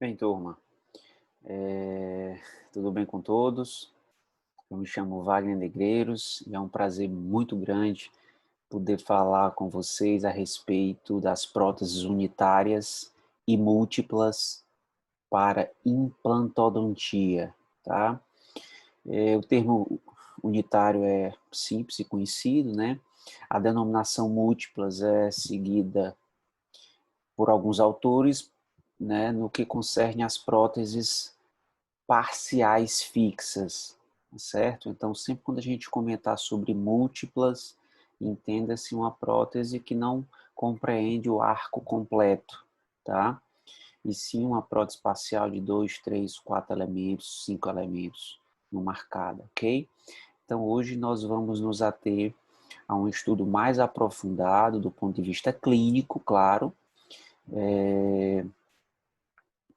Bem, turma, tudo bem com todos? Eu me chamo Wagner Negreiros e é um prazer muito grande poder falar com vocês a respeito das próteses unitárias e múltiplas para implantodontia, tá? O termo unitário é simples e conhecido, né? A denominação múltiplas é seguida por alguns autores, né, no que concerne às próteses parciais fixas, certo? Então, sempre quando a gente comentar sobre múltiplas, entenda-se uma prótese que não compreende o arco completo, tá? E sim uma prótese parcial de 2, 3, 4 elementos, 5 elementos, numa arcada, ok? Então, hoje nós vamos nos ater a um estudo mais aprofundado do ponto de vista clínico, claro,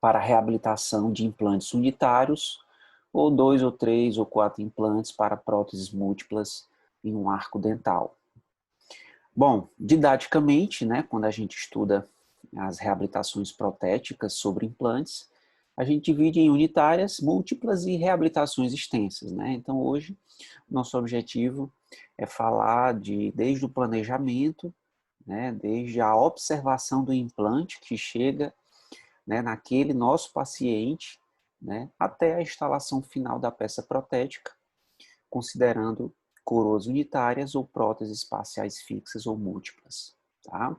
para a reabilitação de implantes unitários, ou 2 ou 3 ou 4 implantes para próteses múltiplas em um arco dental. Bom, didaticamente, né, quando a gente estuda as reabilitações protéticas sobre implantes, a gente divide em unitárias, múltiplas e reabilitações extensas, né? Então, hoje, nosso objetivo é falar desde o planejamento, né, desde a observação do implante que chega, né, naquele nosso paciente, né, até a instalação final da peça protética, considerando coroas unitárias ou próteses parciais fixas ou múltiplas. Tá?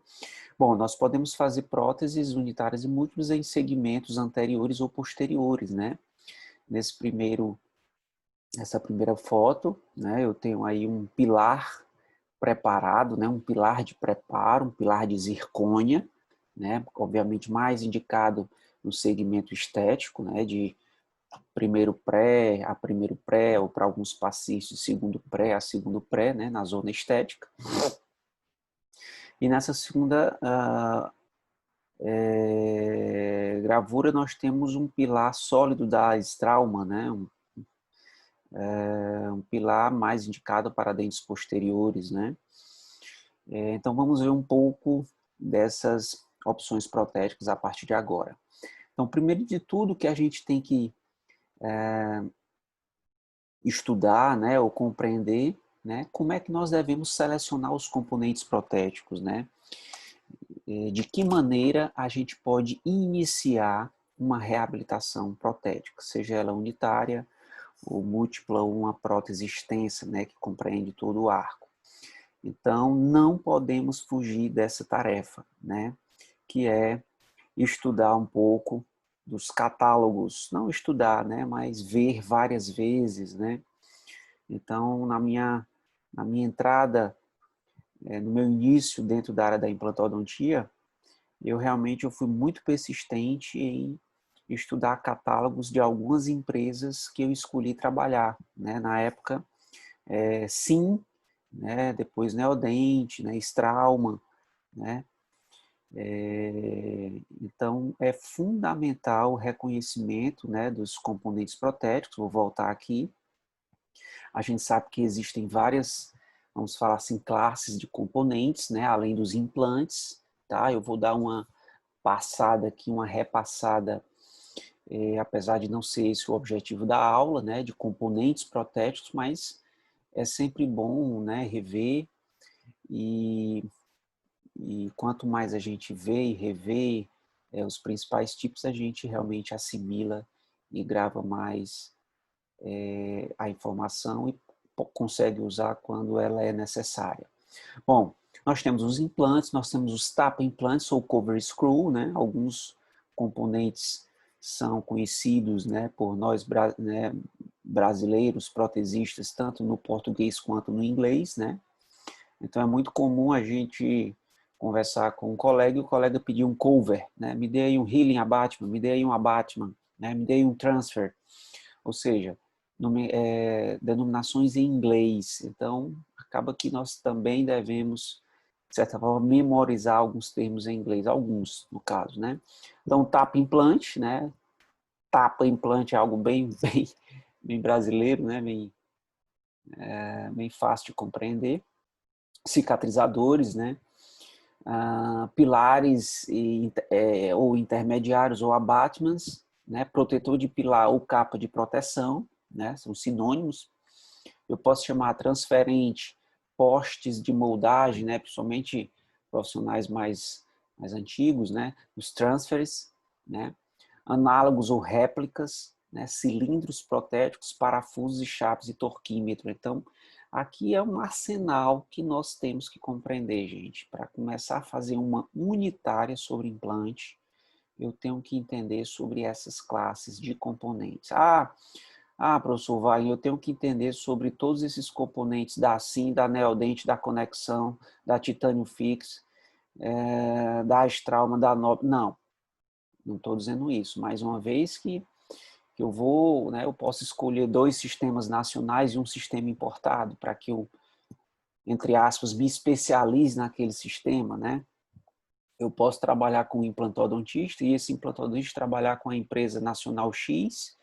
Bom, nós podemos fazer próteses unitárias e múltiplas em segmentos anteriores ou posteriores, né? Nessa primeira foto, né, eu tenho aí um pilar preparado, né, um pilar de preparo, um pilar de zircônia, né, obviamente mais indicado no segmento estético, né, de primeiro pré, ou para alguns pacientes, segundo pré a segundo pré, né, na zona estética. E nessa segunda gravura nós temos um pilar sólido da Straumann, né, um pilar mais indicado para dentes posteriores, né. Então vamos ver um pouco dessas opções protéticas a partir de agora. Então, primeiro de tudo que a gente tem que estudar, né, ou compreender, né, como é que nós devemos selecionar os componentes protéticos, né? De que maneira a gente pode iniciar uma reabilitação protética, seja ela unitária ou múltipla ou uma prótese extensa, né, que compreende todo o arco. Então, não podemos fugir dessa tarefa, né, que é estudar um pouco dos catálogos, não estudar, né, mas ver várias vezes, né. Então, na minha entrada, no meu início dentro da área da implantodontia, eu fui muito persistente em estudar catálogos de algumas empresas que eu escolhi trabalhar, né. Na época, Sim, né, depois Neodente, né, Straumann, né. Então, é fundamental o reconhecimento, né, dos componentes protéticos. Vou voltar aqui. A gente sabe que existem várias, vamos falar assim, classes de componentes, né, além dos implantes, tá? Eu vou dar uma passada aqui, uma repassada, apesar de não ser esse o objetivo da aula, né, de componentes protéticos, mas é sempre bom, né, rever e, e quanto mais a gente vê e revê os principais tipos, a gente realmente assimila e grava mais a informação e consegue usar quando ela é necessária. Bom, nós temos os implantes, nós temos os tapa-implantes ou cover screw, né? Alguns componentes são conhecidos, né, por nós brasileiros, protesistas, tanto no português quanto no inglês, né? Então é muito comum a gente conversar com um colega e o colega pedir um cover, né? Me dê aí um healing abattement, me dê aí um abattement, né? Me dê aí um transfer. Ou seja, denominações em inglês. Então, acaba que nós também devemos, de certa forma, memorizar alguns termos em inglês, alguns, no caso, né? Então, tapa implante, né? Tapa implante é algo bem brasileiro, né? Bem fácil de compreender. Cicatrizadores, né? pilares ou intermediários ou abattements, né? Protetor de pilar ou capa de proteção, né? São sinônimos. Eu posso chamar transferente, postes de moldagem, né? Principalmente profissionais mais antigos, né? Os transfers, né? Análogos ou réplicas, né? Cilindros protéticos, parafusos e chaves e torquímetro. Então, aqui é um arsenal que nós temos que compreender, gente. Para começar a fazer uma unitária sobre implante, eu tenho que entender sobre essas classes de componentes. Professor, vai, eu tenho que entender sobre todos esses componentes da SIM, da Neodente, da conexão, da Titanium Fix, da Astrauma, da Nob. Não estou dizendo isso. Mais uma vez que eu vou, né, eu posso escolher 2 sistemas nacionais e um sistema importado para que eu, entre aspas, me especialize naquele sistema, né? Eu posso trabalhar com um implantodontista e esse implantodontista trabalhar com a empresa nacional X.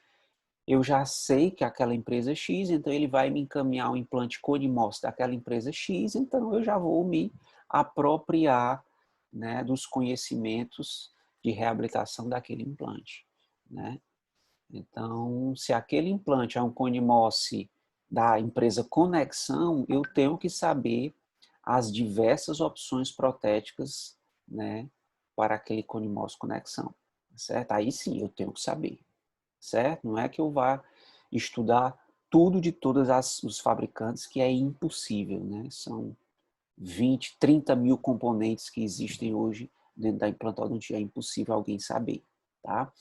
Eu já sei que aquela empresa X, então ele vai me encaminhar um implante Codimos daquela empresa X, então eu já vou me apropriar, né, dos conhecimentos de reabilitação daquele implante, né? Então, se aquele implante é um Codimos da empresa Conexão, eu tenho que saber as diversas opções protéticas, né, para aquele Codimos Conexão, certo? Aí sim, eu tenho que saber, certo? Não é que eu vá estudar tudo de todos os fabricantes, que é impossível, né? São 20, 30 mil componentes que existem hoje dentro da implantodontia, é impossível alguém saber, tá?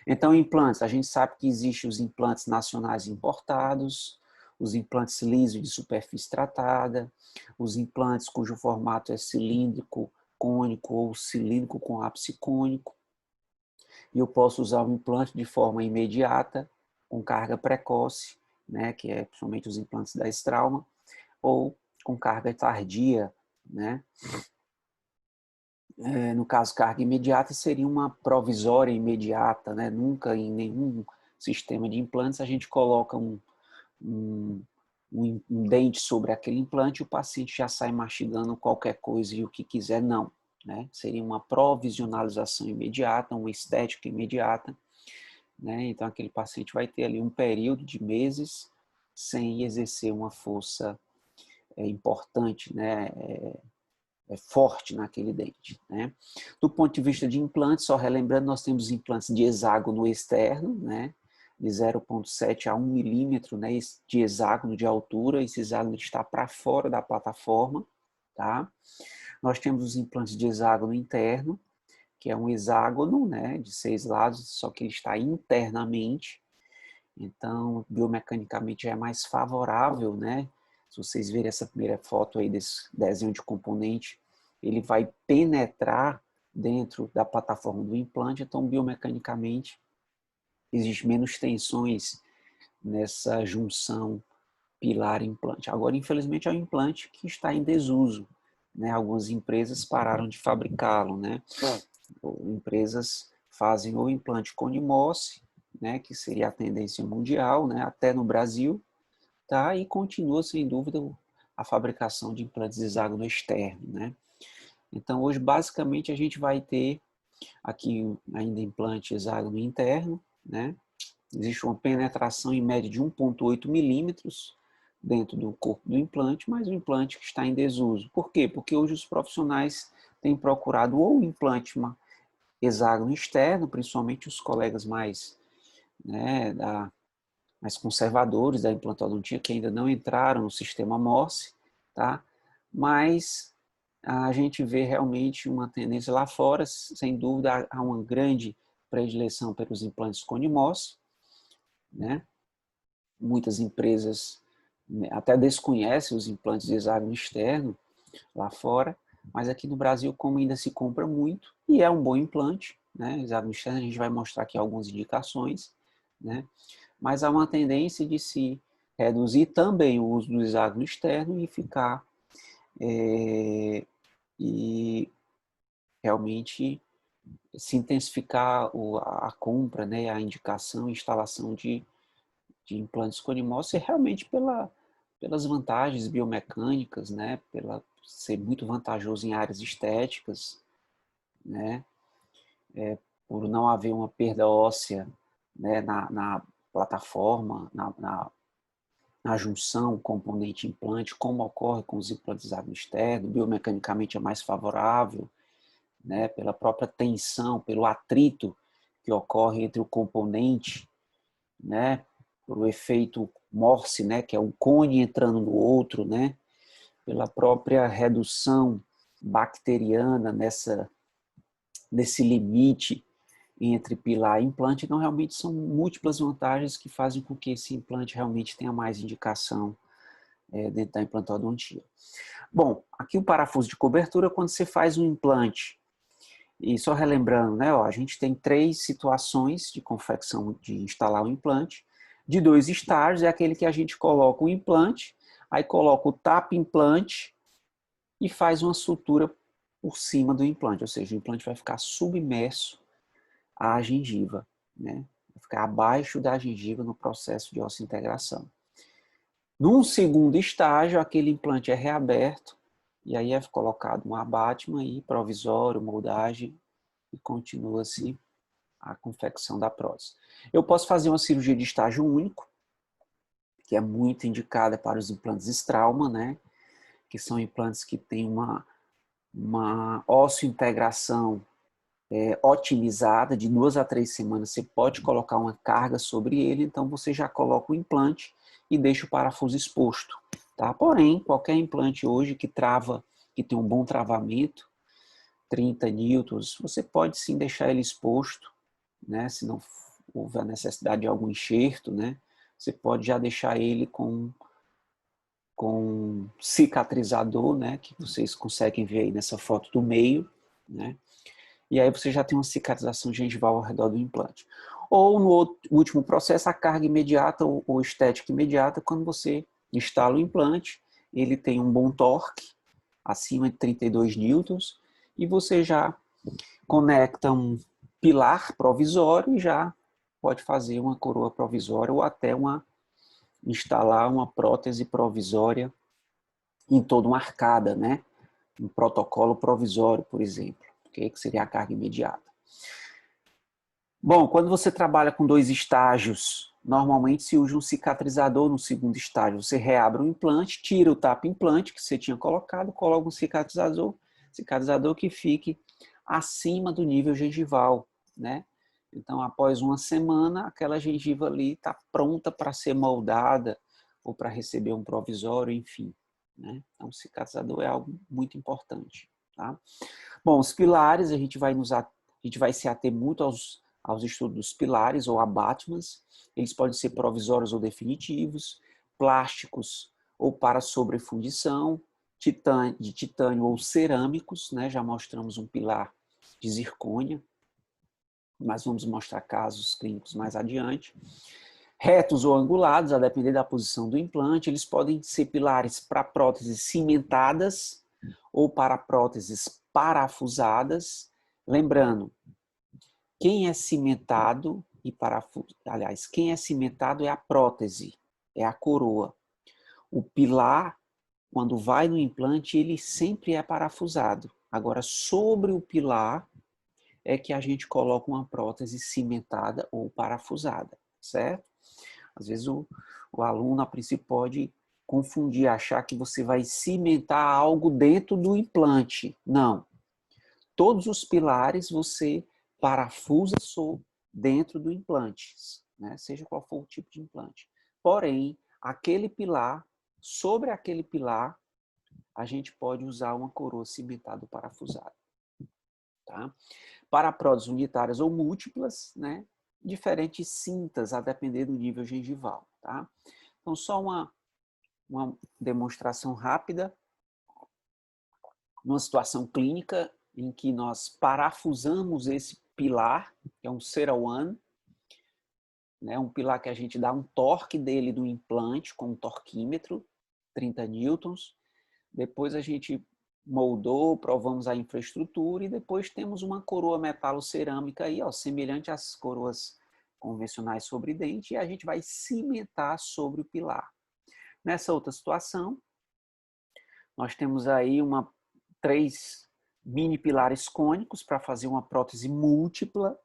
Então, implantes, a gente sabe que existem os implantes nacionais importados, os implantes lisos de superfície tratada, os implantes cujo formato é cilíndrico, cônico ou cilíndrico com ápice cônico, e eu posso usar o implante de forma imediata, com carga precoce, né, que é principalmente os implantes da Straumann, ou com carga tardia, né? No caso, carga imediata seria uma provisória imediata, né? Nunca em nenhum sistema de implantes a gente coloca um, um dente sobre aquele implante e o paciente já sai mastigando qualquer coisa e o que quiser, não. Né? Seria uma provisionalização imediata, uma estética imediata, né? Então aquele paciente vai ter ali um período de meses sem exercer uma força importante, né? Forte naquele dente, né? Do ponto de vista de implantes, só relembrando, nós temos implantes de hexágono externo, né? De 0,7 a 1 milímetro, né? De hexágono de altura, esse hexágono está para fora da plataforma, tá? Nós temos os implantes de hexágono interno, que é um hexágono, né? De 6 lados, só que ele está internamente, então biomecanicamente é mais favorável, né? Se vocês verem essa primeira foto aí desse desenho de componente, ele vai penetrar dentro da plataforma do implante, então biomecanicamente existe menos tensões nessa junção pilar-implante. Agora, infelizmente, é um implante que está em desuso, né? Algumas empresas pararam de fabricá-lo, né? Empresas fazem o implante Conimos, né? Que seria a tendência mundial, né? Até no Brasil, tá? E continua, sem dúvida, a fabricação de implantes hexágono externo, né? Então, hoje, basicamente, a gente vai ter aqui ainda implante hexágono interno, né? Existe uma penetração em média de 1,8 milímetros dentro do corpo do implante, mas o implante que está em desuso. Por quê? Porque hoje os profissionais têm procurado ou o implante hexágono externo, principalmente os colegas mais, né, mais conservadores da implantodontia, que ainda não entraram no sistema Morse, tá? Mas a gente vê realmente uma tendência lá fora, sem dúvida, há uma grande predileção pelos implantes Conimos, né? Muitas empresas até desconhecem os implantes de hexágono externo lá fora, mas aqui no Brasil, como ainda se compra muito, e é um bom implante, né? Hexágono externo, a gente vai mostrar aqui algumas indicações, né? Mas há uma tendência de se reduzir também o uso do hexágono externo e ficar e realmente se intensificar a compra, né, a indicação e instalação de implantes Conimos, realmente pelas vantagens biomecânicas, né, pela ser muito vantajoso em áreas estéticas, né, por não haver uma perda óssea, né, na plataforma, na junção componente-implante, como ocorre com os implantes externo, biomecanicamente é mais favorável, né, pela própria tensão, pelo atrito que ocorre entre o componente, né, por o efeito Morse, né, que é um cone entrando no outro, né, pela própria redução bacteriana nesse limite entre pilar e implante. Então, realmente são múltiplas vantagens que fazem com que esse implante realmente tenha mais indicação dentro da implantodontia. Bom, aqui o parafuso de cobertura, quando você faz um implante, e só relembrando, né, ó, a gente tem 3 situações de confecção, de instalar o implante. De 2 estágios, é aquele que a gente coloca o implante, aí coloca o tapa-implante e faz uma sutura por cima do implante, ou seja, o implante vai ficar submerso à gengiva, né? Vai ficar abaixo da gengiva no processo de osseointegração. Num segundo estágio, aquele implante é reaberto e aí é colocado um abattement aí, provisório, moldagem, e continua-se a confecção da prótese. Eu posso fazer uma cirurgia de estágio único, que é muito indicada para os implantes Straumann, né? Que são implantes que têm uma osseointegração otimizada, de 2 a 3 semanas você pode colocar uma carga sobre ele, então você já coloca o implante e deixa o parafuso exposto. Tá? Porém, qualquer implante hoje que trava, que tem um bom travamento, 30 newtons, você pode sim deixar ele exposto, né? Se não houver necessidade de algum enxerto, né? Você pode já deixar ele com cicatrizador, né? Que vocês conseguem ver aí nessa foto do meio, né? E aí você já tem uma cicatrização gengival ao redor do implante. Ou no último processo, a carga imediata ou estética imediata, quando você instala o implante, ele tem um bom torque, acima de 32 newtons, e você já conecta um pilar provisório e já pode fazer uma coroa provisória ou até instalar uma prótese provisória em toda uma arcada, né? Um protocolo provisório, por exemplo, que seria a carga imediata. Bom, quando você trabalha com 2 estágios, normalmente se usa um cicatrizador no segundo estágio. Você reabre o implante, tira o tapa-implante que você tinha colocado, coloca um cicatrizador que fique acima do nível gengival, né? Então, após uma semana, aquela gengiva ali está pronta para ser moldada ou para receber um provisório, enfim. Né? Então, o cicatrizador é algo muito importante. Tá? Bom, os pilares, a gente vai se ater muito aos estudos dos pilares ou abattements. Eles podem ser provisórios ou definitivos, plásticos ou para sobrefundição, de titânio ou cerâmicos, né? Já mostramos um pilar de zircônia, mas vamos mostrar casos clínicos mais adiante. Retos ou angulados, a depender da posição do implante, eles podem ser pilares para próteses cimentadas ou para próteses parafusadas. Lembrando, quem é cimentado e parafusado, aliás, quem é cimentado é a prótese, é a coroa. O pilar, quando vai no implante, ele sempre é parafusado. Agora, sobre o pilar é que a gente coloca uma prótese cimentada ou parafusada, certo? Às vezes o aluno, a princípio, pode confundir, achar que você vai cimentar algo dentro do implante. Não. Todos os pilares você parafusa dentro do implante, né? Seja qual for o tipo de implante. Porém, aquele pilar, sobre aquele pilar, a gente pode usar uma coroa cimentada ou parafusada. Tá? Para próteses unitárias ou múltiplas, né? Diferentes cintas, a depender do nível gengival. Tá? Então, só uma demonstração rápida. Numa situação clínica em que nós parafusamos esse pilar, que é um Cera-One, né, um pilar que a gente dá um torque dele do implante com um torquímetro, 30 newtons. Depois a gente moldou, provamos a infraestrutura e depois temos uma coroa metalocerâmica aí, ó, semelhante às coroas convencionais sobre dente, e a gente vai cimentar sobre o pilar. Nessa outra situação, nós temos aí 3 mini pilares cônicos para fazer uma prótese múltipla,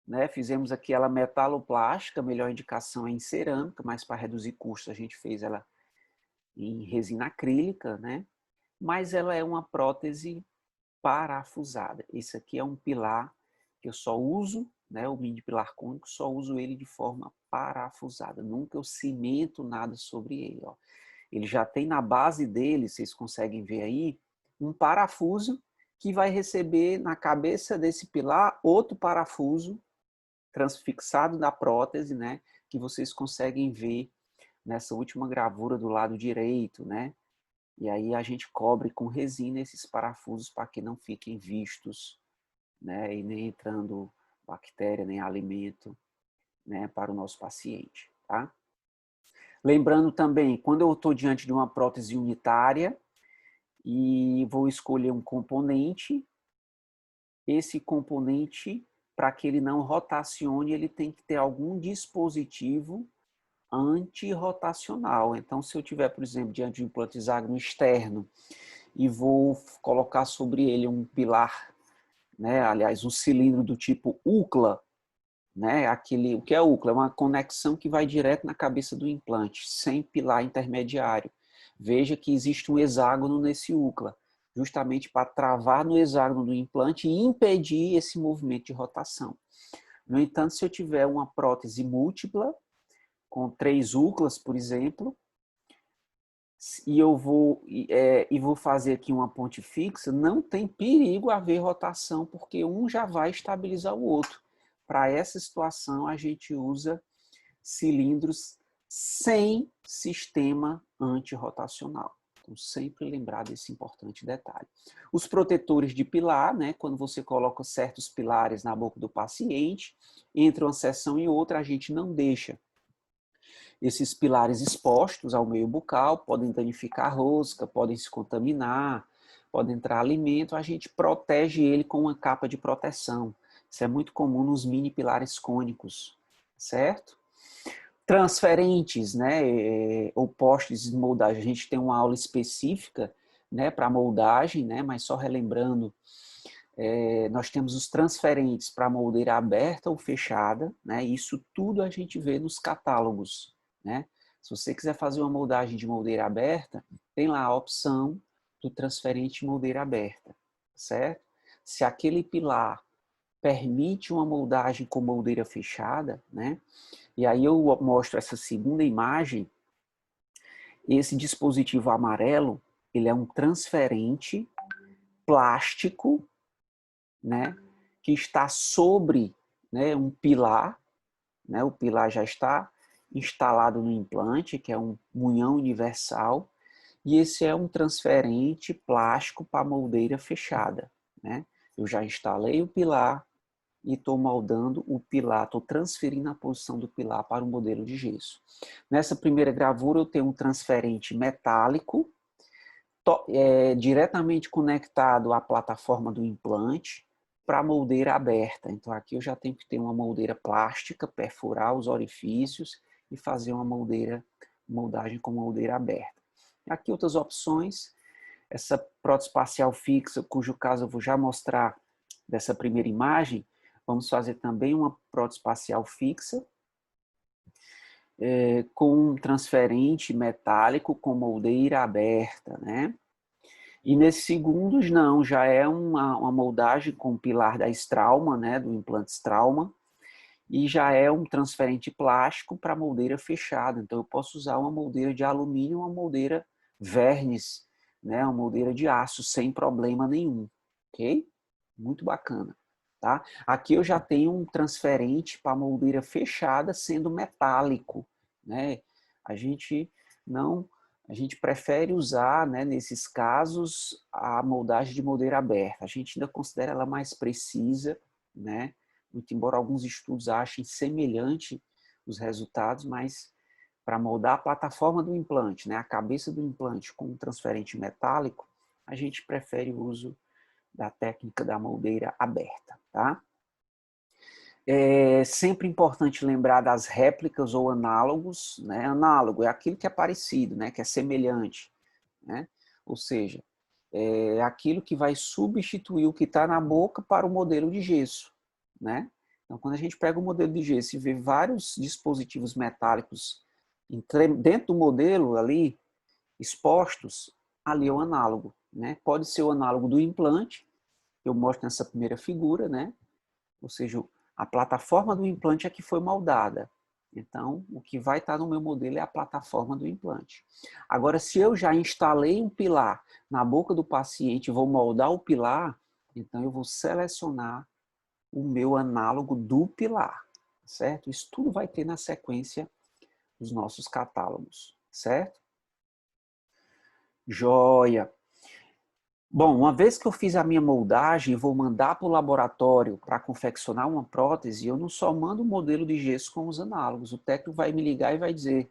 né? Fizemos aqui ela metaloplástica, melhor indicação é em cerâmica, mas para reduzir custos a gente fez ela em resina acrílica, né? Mas ela é uma prótese parafusada. Esse aqui é um pilar que eu só uso, né? O mini pilar cônico, só uso ele de forma parafusada. Nunca eu cimento nada sobre ele, ó. Ele já tem na base dele, vocês conseguem ver aí, um parafuso que vai receber na cabeça desse pilar outro parafuso transfixado na prótese, né? Que vocês conseguem ver nessa última gravura do lado direito, né? E aí a gente cobre com resina esses parafusos para que não fiquem vistos, né? E nem entrando bactéria, nem alimento, né? Para o nosso paciente, tá? Lembrando também, quando eu estou diante de uma prótese unitária e vou escolher um componente, esse componente, para que ele não rotacione, ele tem que ter algum dispositivo antirrotacional. Então, se eu tiver, por exemplo, diante de um implante hexágono externo e vou colocar sobre ele um pilar, né, aliás, um cilindro do tipo UCLA, né, o que é UCLA? É uma conexão que vai direto na cabeça do implante, sem pilar intermediário. Veja que existe um hexágono nesse UCLA, justamente para travar no hexágono do implante e impedir esse movimento de rotação. No entanto, se eu tiver uma prótese múltipla, com 3 UCLAs, por exemplo, e eu vou fazer aqui uma ponte fixa, não tem perigo haver rotação, porque um já vai estabilizar o outro. Para essa situação, a gente usa cilindros sem sistema antirrotacional. Então, sempre lembrar desse importante detalhe. Os protetores de pilar, né, quando você coloca certos pilares na boca do paciente, entre uma sessão e outra, a gente não deixa esses pilares expostos ao meio bucal, podem danificar a rosca, podem se contaminar, pode entrar alimento, a gente protege ele com uma capa de proteção. Isso é muito comum nos mini pilares cônicos, certo? Transferentes, né, ou postes de moldagem, a gente tem uma aula específica, né, para moldagem, né, mas só relembrando, nós temos os transferentes para moldeira aberta ou fechada, né, isso tudo a gente vê nos catálogos, né. Se você quiser fazer uma moldagem de moldeira aberta, tem lá a opção do transferente moldeira aberta, certo? Se aquele pilar permite uma moldagem com moldeira fechada, né, e aí eu mostro essa segunda imagem, esse dispositivo amarelo, ele é um transferente plástico, né, que está sobre, né, um pilar, né, o pilar já está instalado no implante, que é um munhão universal, e esse é um transferente plástico para moldeira fechada, né? Eu já instalei o pilar e estou moldando o pilar, estou transferindo a posição do pilar para o modelo de gesso. Nessa primeira gravura eu tenho um transferente metálico, diretamente conectado à plataforma do implante para moldeira aberta. Então aqui eu já tenho que ter uma moldeira plástica, perfurar os orifícios e fazer uma moldagem com moldeira aberta. Aqui outras opções, essa prótese parcial fixa, cujo caso eu vou já mostrar dessa primeira imagem, vamos fazer também uma prótese parcial fixa, com um transferente metálico com moldeira aberta, né? E nesses segundos, não, já é uma moldagem com pilar da Straumann, né, do implante Straumann, e já é um transferente plástico para moldeira fechada. Então, eu posso usar uma moldeira de alumínio, uma moldeira verniz, né, uma moldeira de aço, sem problema nenhum, ok? Muito bacana, tá? Aqui eu já tenho um transferente para moldeira fechada, sendo metálico, né? A gente não... A gente prefere usar, né, nesses casos, a moldagem de moldeira aberta. A gente ainda considera ela mais precisa, né? Muito embora alguns estudos achem semelhante os resultados, mas para moldar a plataforma do implante, né, a cabeça do implante com um transferente metálico, a gente prefere o uso da técnica da moldeira aberta, tá? É sempre importante lembrar das réplicas ou análogos, né? Análogo é aquilo que é parecido, né? Que é semelhante, né? Ou seja, é aquilo que vai substituir o que está na boca para o modelo de gesso, né? Então, quando a gente pega o modelo de gesso e vê vários dispositivos metálicos dentro do modelo ali, expostos, ali é o análogo, né? Pode ser o análogo do implante, eu mostro nessa primeira figura, né? Ou seja, a plataforma do implante é que foi moldada. Então, o que vai estar no meu modelo é a plataforma do implante. Agora, se eu já instalei um pilar na boca do paciente e vou moldar o pilar, então eu vou selecionar o meu análogo do pilar, certo? Isso tudo vai ter na sequência dos nossos catálogos, certo? Joia! Bom, uma vez que eu fiz a minha moldagem e vou mandar para o laboratório para confeccionar uma prótese, eu não só mando o modelo de gesso com os análogos. O técnico vai me ligar e vai dizer,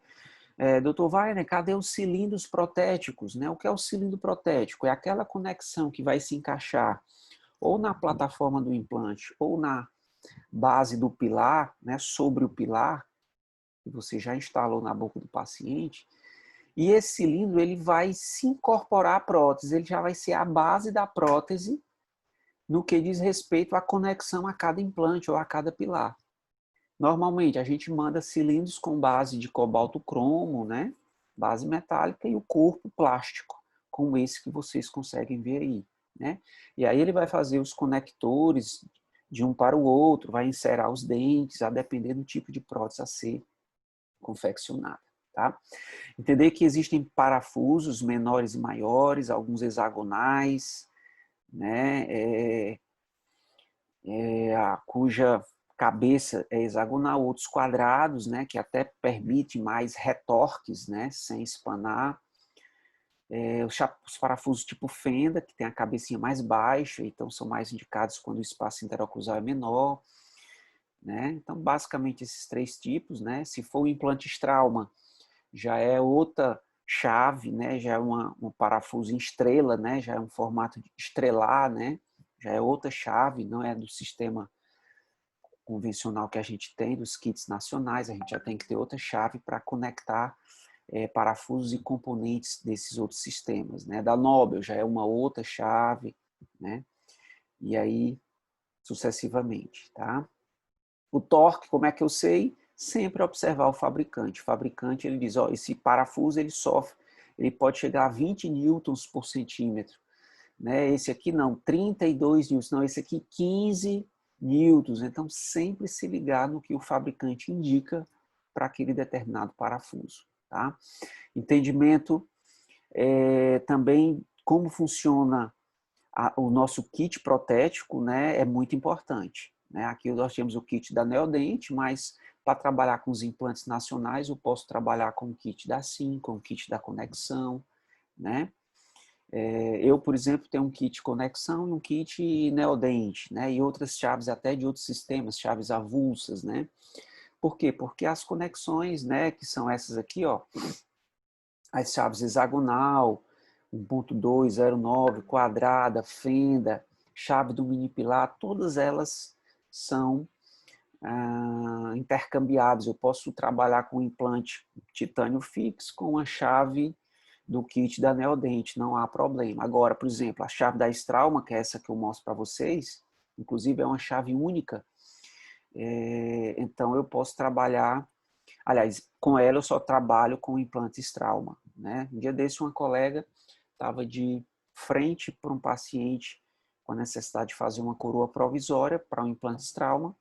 doutor Wagner, cadê os cilindros protéticos? Né? O que é o cilindro protético? É aquela conexão que vai se encaixar ou na plataforma do implante ou na base do pilar, né, sobre o pilar, que você já instalou na boca do paciente. E esse cilindro ele vai se incorporar à prótese, ele já vai ser a base da prótese no que diz respeito à conexão a cada implante ou a cada pilar. Normalmente a gente manda cilindros com base de cobalto cromo, né? Base metálica e o corpo plástico, como esse que vocês conseguem ver aí, né? E aí ele vai fazer os conectores de um para o outro, vai inserar os dentes, a depender do tipo de prótese a ser confeccionada, tá? Entender que existem parafusos menores e maiores, alguns hexagonais, né? Cuja cabeça é hexagonal, outros quadrados, né? Que até permite mais retorques, né? Sem espanar. Os parafusos tipo fenda, que tem a cabecinha mais baixa, então são mais indicados quando o espaço interoclusal é menor, né? Então, basicamente, esses três tipos, né? Se for o implante Straumann, já é outra chave, né? Já é um parafuso em estrela, né? Já é um formato de estrelar, né? Já é outra chave, não é do sistema convencional que a gente tem, dos kits nacionais, a gente já tem que ter outra chave para conectar parafusos e componentes desses outros sistemas, né? Da Nobel já é uma outra chave, né? E aí, sucessivamente, tá? O torque, como é que eu sei? Sempre observar o fabricante. O fabricante, ele diz, ó, esse parafuso, ele sofre, ele pode chegar a 20 newtons por centímetro, né? Esse aqui não, 32 newtons, não, esse aqui 15 newtons. Então, sempre se ligar no que o fabricante indica para aquele determinado parafuso, tá? Entendimento também como funciona o nosso kit protético, né, é muito importante, né? Aqui nós temos o kit da Neodente, mas para trabalhar com os implantes nacionais, eu posso trabalhar com o kit da Sim, com o kit da Conexão, né? Eu, por exemplo, tenho um kit Conexão e um kit Neodente, né? E outras chaves até de outros sistemas, chaves avulsas, né? Por quê? Porque as conexões, né, que são essas aqui, ó, as chaves hexagonal, 1.209, quadrada, fenda, chave do mini pilar, todas elas são intercambiáveis. Eu posso trabalhar com um implante titânio fixo com a chave do kit da Neodente, não há problema. Agora, por exemplo, a chave da Straumann, que é essa que eu mostro para vocês, inclusive é uma chave única, então eu posso trabalhar, aliás, com ela eu só trabalho com implantes trauma, né? Um dia desse uma colega estava de frente para um paciente com a necessidade de fazer uma coroa provisória para um implante trauma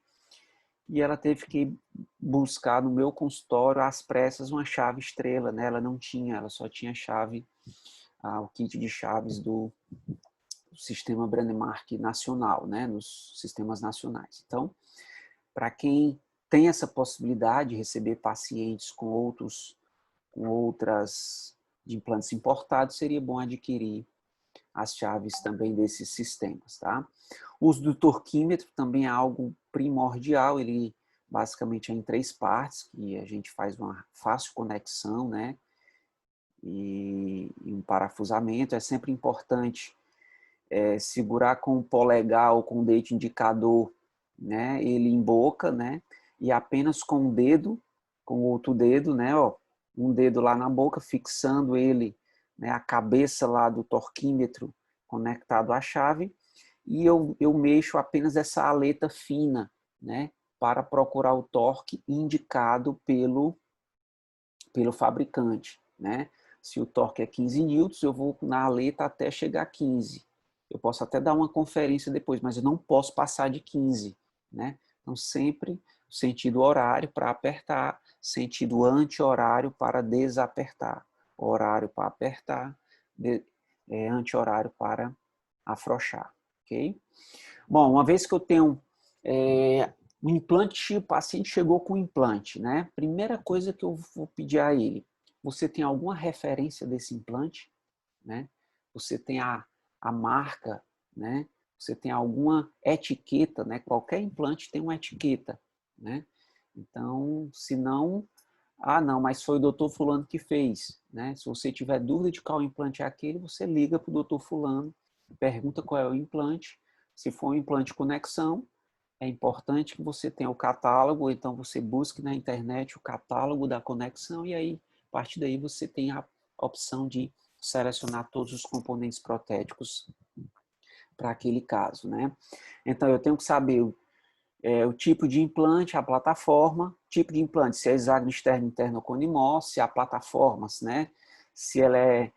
e ela teve que buscar no meu consultório às pressas uma chave estrela, né? Ela não tinha, ela só tinha chave, o kit de chaves do sistema Brandmark nacional, né? Nos sistemas nacionais. Então, para quem tem essa possibilidade de receber pacientes com outras de implantes importados, seria bom adquirir as chaves também desses sistemas, tá? O uso do torquímetro também é algo primordial, ele basicamente é em três partes, que a gente faz uma fácil conexão, né? E um parafusamento. É sempre importante segurar com o polegar ou com o dedo indicador né, ele em boca, né, e apenas com um dedo, com o outro dedo, né, ó, um dedo lá na boca, fixando ele, né, a cabeça lá do torquímetro conectado à chave, e eu mexo apenas essa aleta fina, né, para procurar o torque indicado pelo fabricante, né? Se o torque é 15 newtons, eu vou na aleta até chegar a 15. Eu posso até dar uma conferência depois, mas eu não posso passar de 15, né? Então, sempre sentido horário para apertar, sentido anti-horário para desapertar, horário para apertar, anti-horário para afrouxar, ok? Bom, uma vez que eu tenho um implante, o paciente chegou com o implante, né? Primeira coisa que eu vou pedir a ele, você tem alguma referência desse implante, né? Você tem a marca, né? Você tem alguma etiqueta, né? Qualquer implante tem uma etiqueta, né? Então, se não, não, mas foi o doutor fulano que fez, né? Se você tiver dúvida de qual implante é aquele, você liga para o doutor fulano, pergunta qual é o implante. Se for um implante conexão, é importante que você tenha o catálogo, então você busque na internet o catálogo da conexão e aí, a partir daí, você tem a opção de selecionar todos os componentes protéticos para aquele caso, né? Então, eu tenho que saber o tipo de implante, a plataforma, tipo de implante, se é hexágono externo, interno ou conimó, se há plataformas, né? Se ela é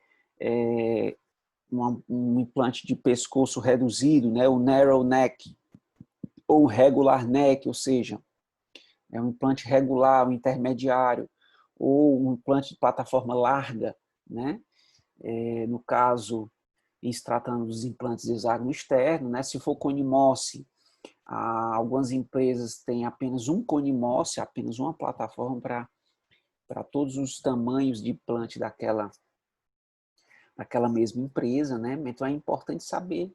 um implante de pescoço reduzido, né? O narrow neck, ou regular neck, ou seja, é um implante regular, um intermediário, ou um implante de plataforma larga, né? No caso, em se tratando dos implantes de hexágono externo, né? Se for conimose, algumas empresas têm apenas um conimose, apenas uma plataforma para todos os tamanhos de implante daquela mesma empresa, né? Então é importante saber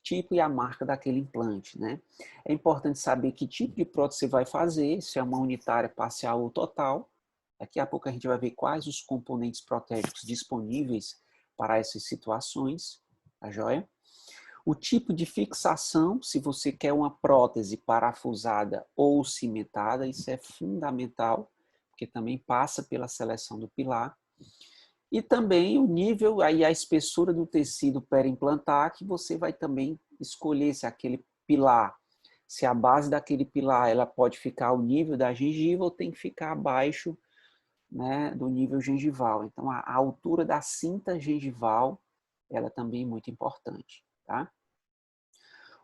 tipo e a marca daquele implante, né? É importante saber que tipo de prótese você vai fazer, se é uma unitária, parcial ou total. Daqui a pouco a gente vai ver quais os componentes protéticos disponíveis para essas situações, tá joia? O tipo de fixação, se você quer uma prótese parafusada ou cimentada, isso é fundamental, porque também passa pela seleção do pilar. E também o nível, aí a espessura do tecido perimplantar, que você vai também escolher se aquele pilar, se a base daquele pilar ela pode ficar ao nível da gengiva ou tem que ficar abaixo, né, do nível gengival. Então, a altura da cinta gengival, ela também é muito importante, tá?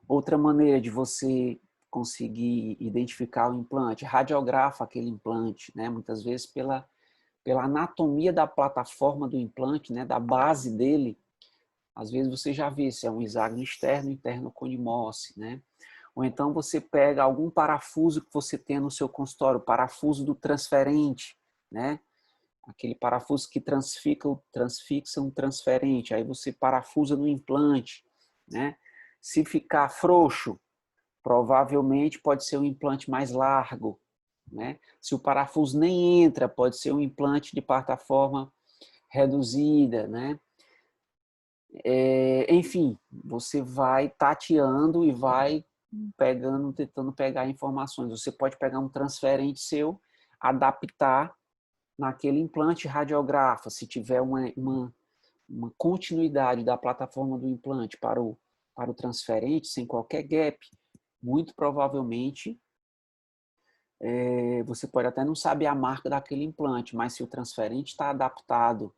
Outra maneira de você conseguir identificar o implante, radiografa aquele implante, né, muitas vezes pela anatomia da plataforma do implante, né, da base dele, às vezes você já vê se é um hexágono externo, interno conimose, né? Ou então você pega algum parafuso que você tem no seu consultório, parafuso do transferente, né? Aquele parafuso que transfixa um transferente, aí você parafusa no implante, né? Se ficar frouxo, provavelmente pode ser um implante mais largo, né? Se o parafuso nem entra, pode ser um implante de plataforma reduzida, né? Enfim, você vai tateando e vai pegando, tentando pegar informações. Você pode pegar um transferente seu, adaptar naquele implante radiografa, se tiver uma continuidade da plataforma do implante para o transferente, sem qualquer gap, muito provavelmente você pode até não saber a marca daquele implante, mas se o transferente está adaptado,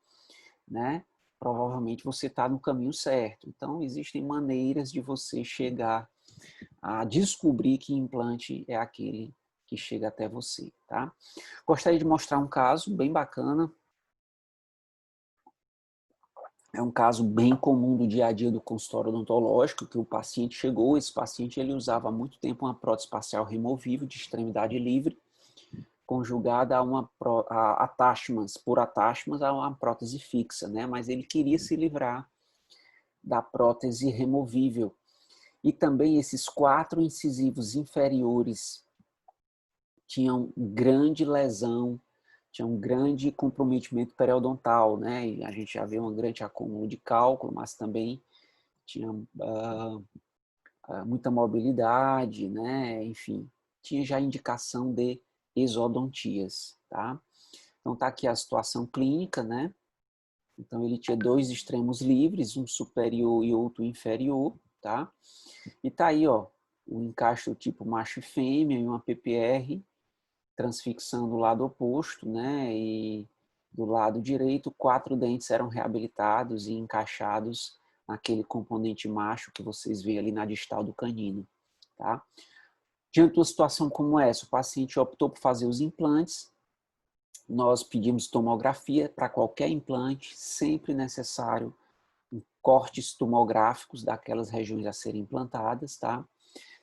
né, provavelmente você está no caminho certo. Então, existem maneiras de você chegar a descobrir que implante é aquele que chega até você, tá? Gostaria de mostrar um caso bem bacana. É um caso bem comum do dia a dia do consultório odontológico, que o paciente chegou, esse paciente ele usava há muito tempo uma prótese parcial removível de extremidade livre, conjugada a attachments, por attachments a uma prótese fixa, né? Mas ele queria se livrar da prótese removível. E também esses 4 incisivos inferiores tinham grande lesão, tinham um grande comprometimento periodontal, né? E a gente já vê um grande acúmulo de cálculo, mas também tinha muita mobilidade, né? Enfim, tinha já indicação de exodontias, tá? Então tá aqui a situação clínica, né? Então ele tinha 2 extremos livres, um superior e outro inferior, tá? E tá aí, ó, o encaixe do tipo macho e fêmea e uma PPR transfixando o lado oposto, né? E do lado direito, 4 dentes eram reabilitados e encaixados naquele componente macho que vocês veem ali na distal do canino, tá? Diante de uma situação como essa, o paciente optou por fazer os implantes. Nós pedimos tomografia para qualquer implante, sempre necessário cortes tomográficos daquelas regiões a serem implantadas, tá?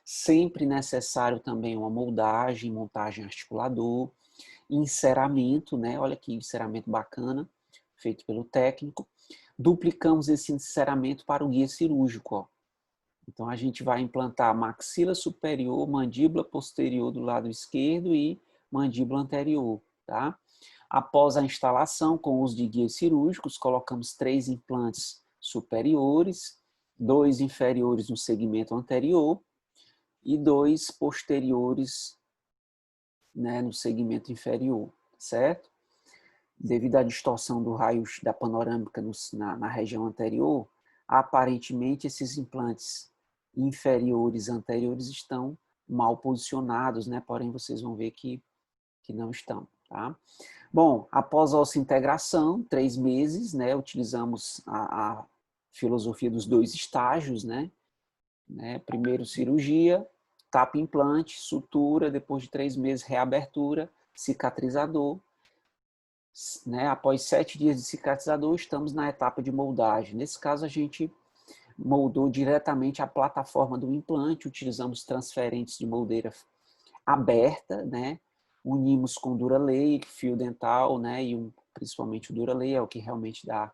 Sempre necessário também uma moldagem, montagem articulador, enceramento, né? Olha que enceramento bacana, feito pelo técnico. Duplicamos esse enceramento para o guia cirúrgico, ó. Então a gente vai implantar maxila superior, mandíbula posterior do lado esquerdo e mandíbula anterior, tá? Após a instalação com o uso de guias cirúrgicos, colocamos 3 implantes superiores, 2 inferiores no segmento anterior e 2 posteriores, né, no segmento inferior, certo? Devido à distorção do raio da panorâmica na região anterior, aparentemente esses implantes inferiores anteriores estão mal posicionados, né? Porém vocês vão ver que não estão, tá? Bom, após a osseointegração, 3 meses, né? Utilizamos a filosofia dos 2 estágios, né? Primeiro cirurgia, tapa implante, sutura, depois de 3 meses reabertura, cicatrizador, né? Após 7 dias de cicatrizador, estamos na etapa de moldagem. Nesse caso, a gente moldou diretamente a plataforma do implante, utilizamos transferentes de moldeira aberta, né? Unimos com Duralay, fio dental, né? E principalmente o Duralay é o que realmente dá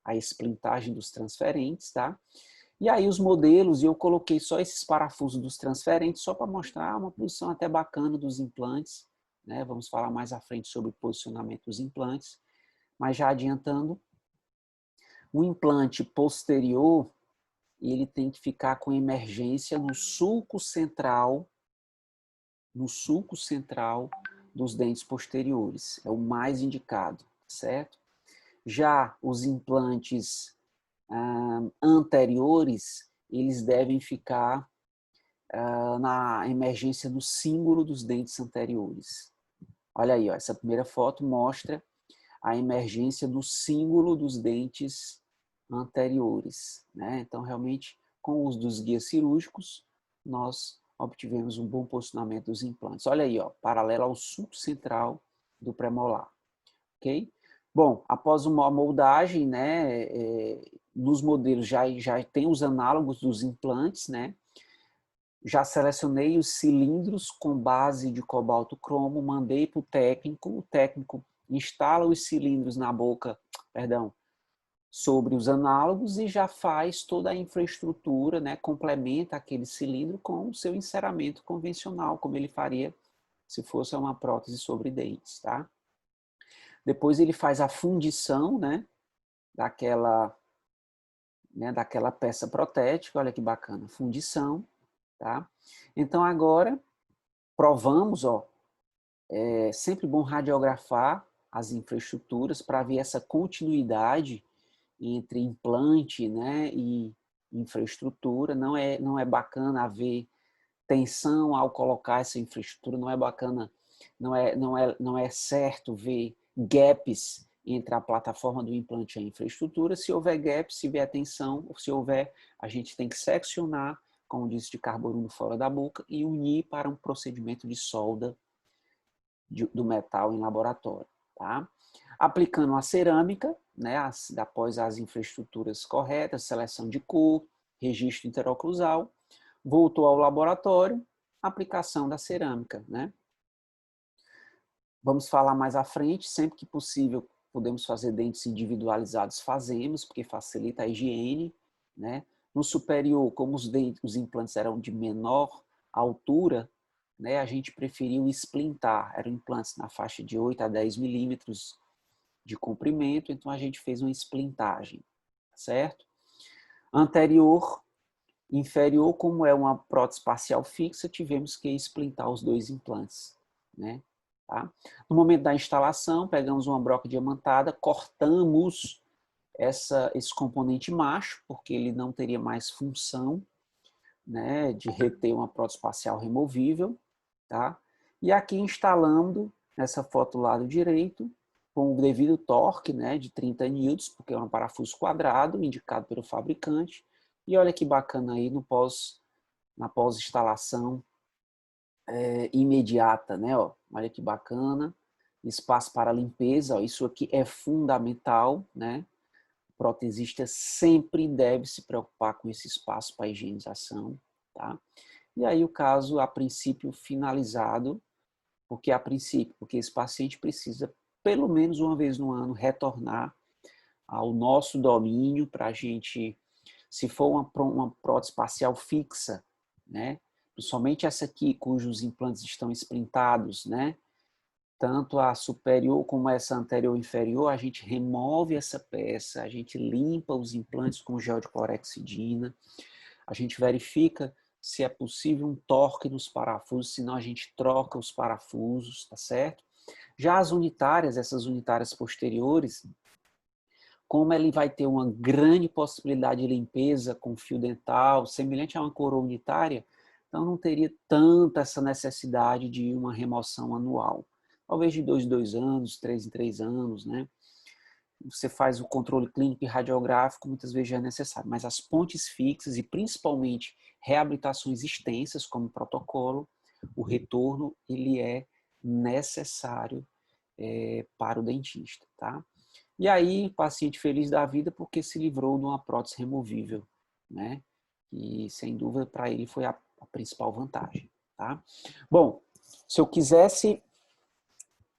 a esplintagem dos transferentes, tá? E aí os modelos, e eu coloquei só esses parafusos dos transferentes, só para mostrar uma posição até bacana dos implantes, né? Vamos falar mais à frente sobre o posicionamento dos implantes, mas já adiantando, o implante posterior, ele tem que ficar com emergência no sulco central dos dentes posteriores, é o mais indicado, certo? Já os implantes anteriores, eles devem ficar na emergência do símbolo dos dentes anteriores. Olha aí, ó, essa primeira foto mostra a emergência do símbolo dos dentes anteriores, né? Então, realmente, com o uso dos guias cirúrgicos, nós obtivemos um bom posicionamento dos implantes. Olha aí, ó, paralelo ao sulco central do premolar, ok? Bom, após uma moldagem, né, nos modelos já tem os análogos dos implantes, né? Já selecionei os cilindros com base de cobalto cromo, mandei para o técnico instala os cilindros na boca, perdão, sobre os análogos e já faz toda a infraestrutura, né, complementa aquele cilindro com o seu enceramento convencional, como ele faria se fosse uma prótese sobre dentes, tá? Depois ele faz a fundição, né, daquela peça protética, olha que bacana, fundição, tá? Então agora provamos, ó, é sempre bom radiografar as infraestruturas para ver essa continuidade entre implante, né, e infraestrutura. Não é bacana haver tensão ao colocar essa infraestrutura, não é bacana, não é certo ver gaps entre a plataforma do implante e a infraestrutura. Se houver gap, se vier tensão, ou se houver, a gente tem que seccionar com o disco de carbono fora da boca e unir para um procedimento de solda do metal em laboratório, tá? Aplicando a cerâmica, né, após as infraestruturas corretas, seleção de cor, registro interoclusal, voltou ao laboratório, aplicação da cerâmica, né? Vamos falar mais à frente, sempre que possível podemos fazer dentes individualizados, fazemos, porque facilita a higiene, né? No superior, como os implantes eram de menor altura, né, a gente preferiu splintar, eram implantes na faixa de 8 a 10 milímetros de comprimento, então a gente fez uma splintagem, certo? Anterior, inferior, como é uma prótese parcial fixa, tivemos que explantar os dois implantes, né? Tá? No momento da instalação, pegamos uma broca diamantada, cortamos esse componente macho, porque ele não teria mais função, né, de reter uma prótese parcial removível, tá? E aqui instalando nessa foto do lado direito, com o devido torque, né, de 30 newtons, porque é um parafuso quadrado, indicado pelo fabricante. E olha que bacana aí na pós-instalação imediata, né? Ó, olha que bacana. Espaço para limpeza, ó, isso aqui é fundamental, né? O protesista sempre deve se preocupar com esse espaço para higienização, tá? E aí o caso, a princípio, finalizado, porque esse paciente precisa, pelo menos uma vez no ano, retornar ao nosso domínio para a gente, se for uma prótese parcial fixa, né? Principalmente essa aqui, cujos implantes estão esplintados, né? Tanto a superior como essa anterior e inferior, a gente remove essa peça, a gente limpa os implantes com gel de clorexidina, a gente verifica se é possível um torque nos parafusos, senão a gente troca os parafusos, tá certo? Já as unitárias, essas unitárias posteriores, como ele vai ter uma grande possibilidade de limpeza com fio dental, semelhante a uma coroa unitária, então não teria tanta essa necessidade de uma remoção anual. Talvez de 2 em 2 anos, 3 em 3 anos, né? Você faz o controle clínico e radiográfico, muitas vezes já é necessário, mas as pontes fixas e principalmente reabilitações extensas, como protocolo, o retorno, ele é necessário para o dentista, tá? E aí, paciente feliz da vida porque se livrou de uma prótese removível, né? E, sem dúvida, para ele foi a principal vantagem, tá? Bom, se eu quisesse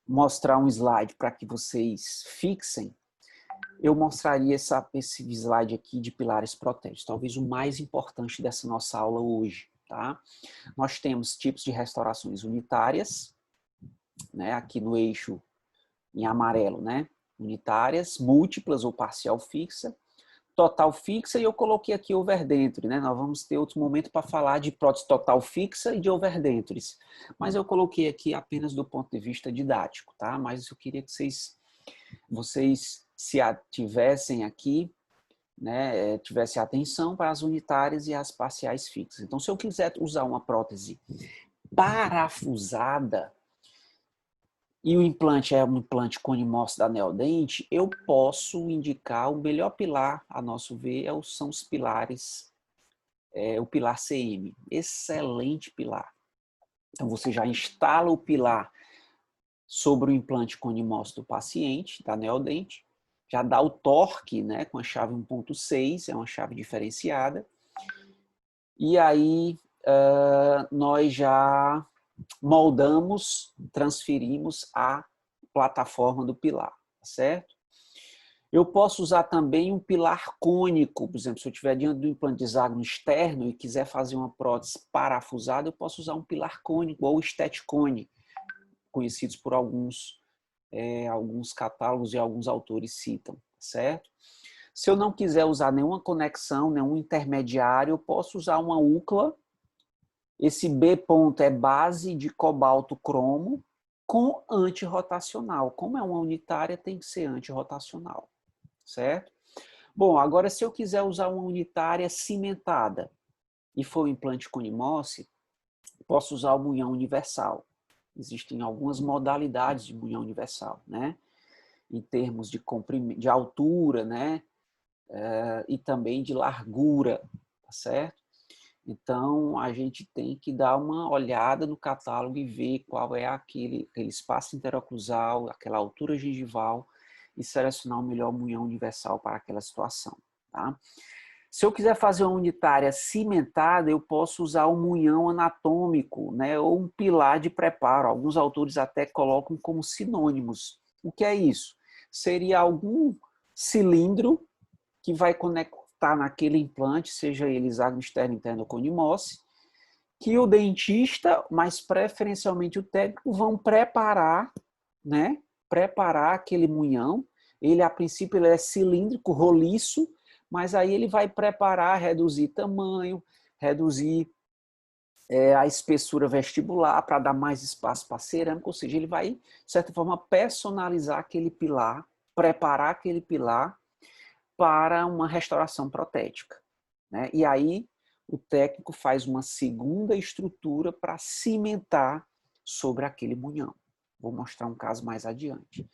mostrar um slide para que vocês fixem, eu mostraria esse slide aqui de pilares protégicos, talvez o mais importante dessa nossa aula hoje, tá? Nós temos tipos de restaurações unitárias, né? Aqui no eixo em amarelo, né? Unitárias, múltiplas ou parcial fixa, total fixa, e eu coloquei aqui overdenture, né? Nós vamos ter outro momento para falar de prótese total fixa e de overdentures, mas eu coloquei aqui apenas do ponto de vista didático, tá? Mas eu queria que vocês se ativessem aqui, né? Tivessem atenção para as unitárias e as parciais fixas. Então, se eu quiser usar uma prótese parafusada, e o implante é um implante conimorfo da Neodente, eu posso indicar o melhor pilar, a nosso ver, são os pilares, o pilar CM. Excelente pilar. Então, você já instala o pilar sobre o implante conimorfo do paciente, da Neodente, já dá o torque, né, com a chave 1.6, é uma chave diferenciada, e aí nós já moldamos, transferimos a plataforma do pilar, certo? Eu posso usar também um pilar cônico, por exemplo, se eu estiver diante do implante de hexágono externo e quiser fazer uma prótese parafusada, eu posso usar um pilar cônico ou esteticone, conhecidos por alguns catálogos e alguns autores citam, certo? Se eu não quiser usar nenhuma conexão, nenhum intermediário, eu posso usar uma UCLA. Esse B ponto é base de cobalto cromo com antirrotacional. Como é uma unitária, tem que ser antirrotacional, certo? Bom, agora se eu quiser usar uma unitária cimentada e for um implante conimorfo, posso usar o munhão universal. Existem algumas modalidades de munhão universal, né? Em termos de altura, né? E também de largura, tá certo? Então, a gente tem que dar uma olhada no catálogo e ver qual é aquele espaço interoclusal, aquela altura gengival e selecionar o melhor munhão universal para aquela situação, tá? Se eu quiser fazer uma unitária cimentada, eu posso usar um munhão anatômico, né, ou um pilar de preparo. Alguns autores até colocam como sinônimos. O que é isso? Seria algum cilindro que vai conectar naquele implante, seja ele hexágono externo, interno ou conimorfo, que o dentista, mas preferencialmente o técnico, vão preparar, né? Preparar aquele munhão. Ele, a princípio, ele é cilíndrico, roliço, mas aí ele vai preparar, reduzir tamanho, reduzir a espessura vestibular para dar mais espaço para a cerâmica, ou seja, ele vai, de certa forma, personalizar aquele pilar, preparar aquele pilar para uma restauração protética, né? E aí o técnico faz uma segunda estrutura para cimentar sobre aquele munhão. Vou mostrar um caso mais adiante.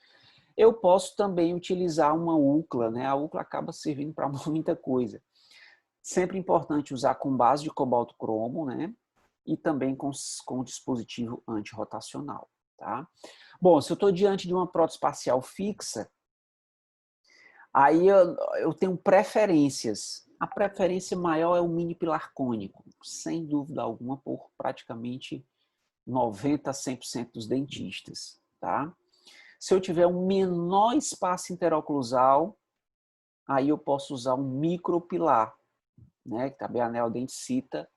Eu posso também utilizar uma UCLA, né? A UCLA acaba servindo para muita coisa. Sempre importante usar com base de cobalto cromo, né? E também com dispositivo antirrotacional, tá? Bom, se eu estou diante de uma prótese parcial fixa, aí eu tenho preferências. A preferência maior é o mini pilar cônico, sem dúvida alguma, por praticamente 90% a 100% dos dentistas, tá? Se eu tiver um menor espaço interoclusal, aí eu posso usar um micropilar, né? Que também a neodenticita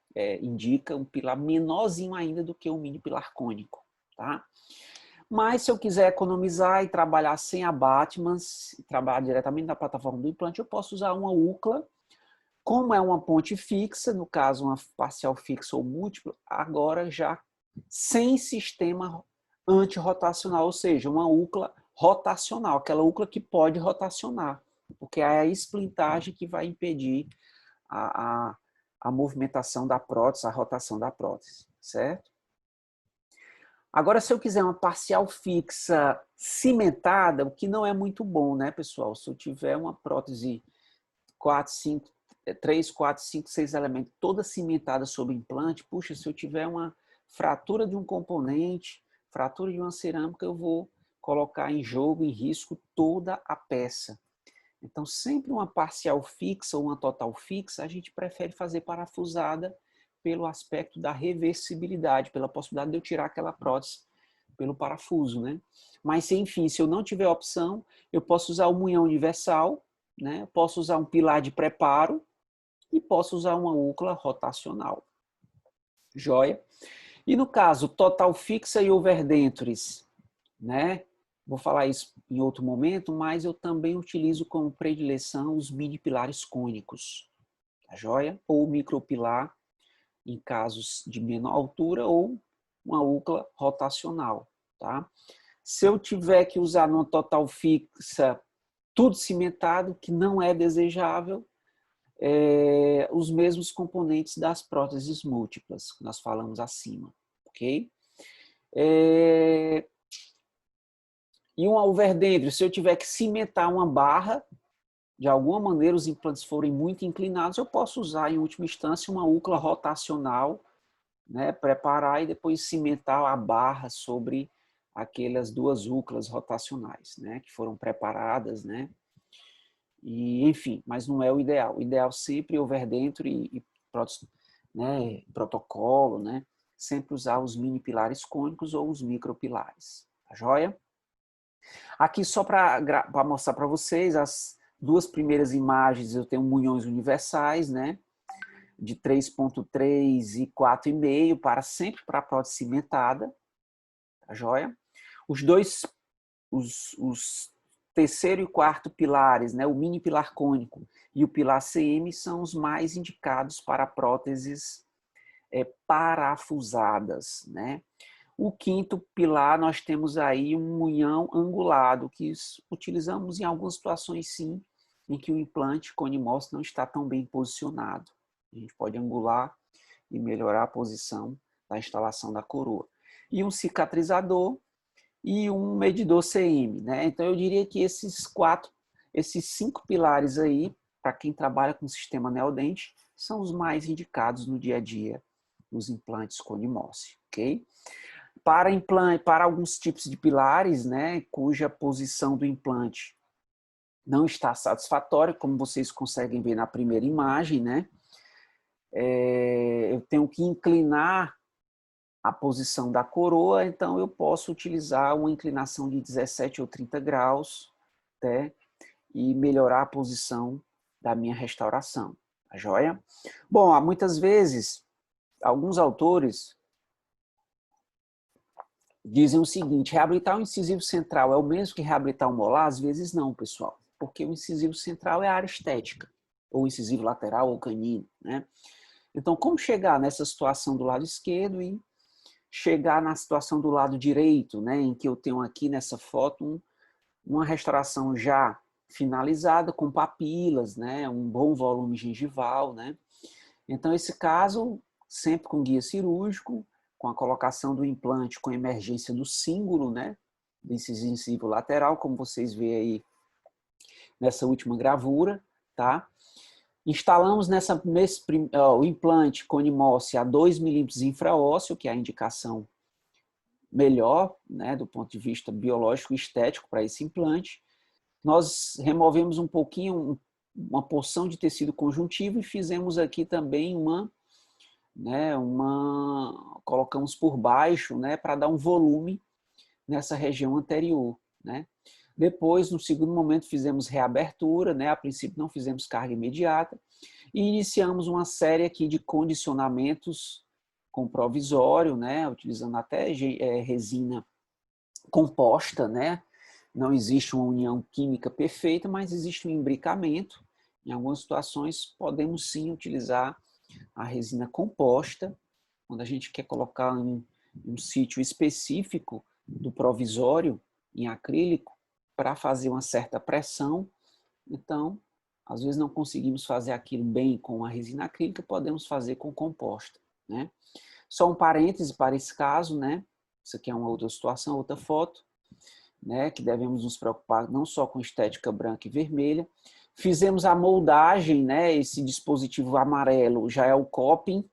indica um pilar menorzinho ainda do que um mini pilar cônico, tá? Mas se eu quiser economizar e trabalhar sem abattements, trabalhar diretamente na plataforma do implante, eu posso usar uma UCLA. Como é uma ponte fixa, no caso uma parcial fixa ou múltipla, agora já sem sistema antirrotacional, ou seja, uma UCLA rotacional, aquela UCLA que pode rotacionar, porque é a esplintagem que vai impedir a movimentação da prótese, a rotação da prótese, certo? Agora, se eu quiser uma parcial fixa cimentada, o que não é muito bom, né, pessoal? Se eu tiver uma prótese 3, 4, 5, 6 elementos, toda cimentada sobre implante, puxa, se eu tiver uma fratura de um componente, fratura de uma cerâmica, eu vou colocar em jogo, em risco, toda a peça. Então, sempre uma parcial fixa ou uma total fixa, a gente prefere fazer parafusada pelo aspecto da reversibilidade, pela possibilidade de eu tirar aquela prótese pelo parafuso, né? Mas, enfim, se eu não tiver opção, eu posso usar o munhão universal, né? Posso usar um pilar de preparo e posso usar uma UCLA rotacional. Joia? E no caso, total fixa e overdentures, né? Vou falar isso em outro momento, mas eu também utilizo como predileção os mini pilares cônicos, tá joia? Ou micropilar, em casos de menor altura, ou uma UCLA rotacional, tá? Se eu tiver que usar numa total fixa tudo cimentado, que não é desejável, os mesmos componentes das próteses múltiplas, que nós falamos acima, ok? E um overdentro, se eu tiver que cimentar uma barra, de alguma maneira os implantes forem muito inclinados, eu posso usar, em última instância, uma UCLA rotacional, né, preparar e depois cimentar a barra sobre aquelas duas UCLAs rotacionais, né, que foram preparadas, né, e enfim, mas não é o ideal. O ideal sempre overdentro e né, protocolo, né, sempre usar os mini pilares cônicos ou os micropilares, tá joia? Aqui só para mostrar para vocês as duas primeiras imagens, eu tenho munhões universais, né, de 3.3 e 4,5 para sempre para a prótese cimentada, tá joia? Os terceiro e quarto pilares, né, o mini pilar cônico e o pilar CM são os mais indicados para próteses parafusadas, né? O quinto pilar, nós temos aí um munhão angulado, que utilizamos em algumas situações, sim, em que o implante cone-MOS não está tão bem posicionado. A gente pode angular e melhorar a posição da instalação da coroa. E um cicatrizador e um medidor CM, né? Então, eu diria que esses 5 pilares aí, para quem trabalha com o sistema neodente, são os mais indicados no dia a dia nos implantes cone-MOS, ok? Para alguns tipos de pilares, né, cuja posição do implante não está satisfatória, como vocês conseguem ver na primeira imagem, né, eu tenho que inclinar a posição da coroa, então eu posso utilizar uma inclinação de 17 ou 30 graus, né, e melhorar a posição da minha restauração, tá joia? Bom, muitas vezes, alguns autores dizem o seguinte: reabilitar o incisivo central é o mesmo que reabilitar o molar? Às vezes não, pessoal, porque o incisivo central é a área estética, ou incisivo lateral ou canino, né? Então, como chegar nessa situação do lado esquerdo e chegar na situação do lado direito, né, em que eu tenho aqui nessa foto uma restauração já finalizada, com papilas, né, um bom volume gengival, né? Então, esse caso, sempre com guia cirúrgico, com a colocação do implante com emergência do símbolo, né, desse incisivo lateral, como vocês veem aí nessa última gravura, tá? Instalamos o implante Conimossi a 2 milímetros infraósseo, que é a indicação melhor, né, do ponto de vista biológico e estético para esse implante. Nós removemos um pouquinho, uma porção de tecido conjuntivo e fizemos aqui também colocamos por baixo, né, para dar um volume nessa região anterior, né. Depois, no segundo momento, fizemos reabertura, né, a princípio não fizemos carga imediata, e iniciamos uma série aqui de condicionamentos com provisório, né, utilizando até resina composta, né. Não existe uma união química perfeita, mas existe um imbricamento. Em algumas situações, podemos sim utilizar a resina composta, quando a gente quer colocar em um sítio específico do provisório, em acrílico, para fazer uma certa pressão. Então, às vezes não conseguimos fazer aquilo bem com a resina acrílica, podemos fazer com composta, né? Só um parêntese para esse caso, né? Isso aqui é uma outra situação, outra foto, né? Que devemos nos preocupar não só com estética branca e vermelha. Fizemos a moldagem, né? Esse dispositivo amarelo já é o Copping.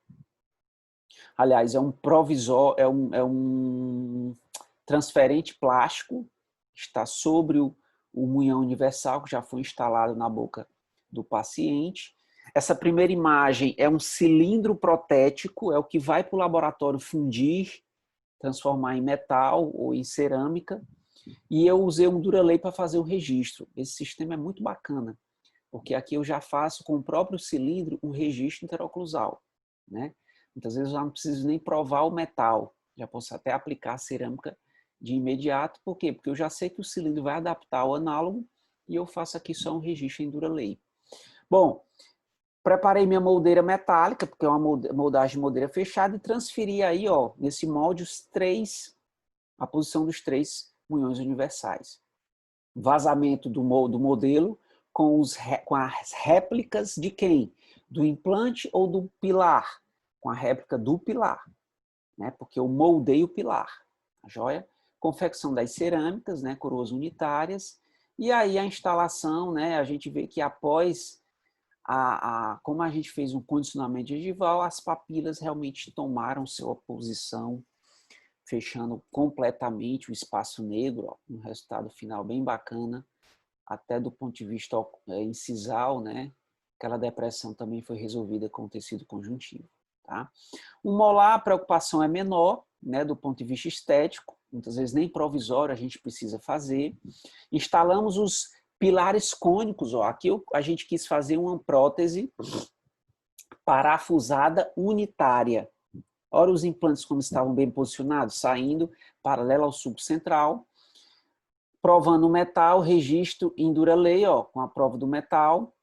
Aliás, é um provisório, é um transferente plástico que está sobre o munhão universal, que já foi instalado na boca do paciente. Essa primeira imagem é um cilindro protético, é o que vai para o laboratório fundir, transformar em metal ou em cerâmica. E eu usei um Duralay para fazer o registro. Esse sistema é muito bacana, porque aqui eu já faço com o próprio cilindro um registro interoclusal, né? Muitas vezes eu já não preciso nem provar o metal, já posso até aplicar a cerâmica de imediato. Por quê? Porque eu já sei que o cilindro vai adaptar ao análogo e eu faço aqui só um registro em Duralay. Bom, preparei minha moldeira metálica, porque é uma moldagem de moldeira fechada, e transferi aí, ó, nesse molde a posição dos 3 munhões universais. Vazamento do modelo com as réplicas de quem? Do implante ou do pilar? Com a réplica do pilar, né? Porque eu moldei o pilar, a joia? Confecção das cerâmicas, né? Coroas unitárias, e aí a instalação, né? A gente vê que após como a gente fez um condicionamento gengival, as papilas realmente tomaram sua posição, fechando completamente o espaço negro, ó, um resultado final bem bacana, até do ponto de vista incisal, né? Aquela depressão também foi resolvida com o tecido conjuntivo, tá? O molar, a preocupação é menor, né, do ponto de vista estético, muitas vezes nem provisório a gente precisa fazer. Instalamos os pilares cônicos, ó. Aqui a gente quis fazer uma prótese parafusada unitária. Ora, os implantes como estavam bem posicionados, saindo paralelo ao subcentral, provando o metal, registro em Duralay, ó, com a prova do metal,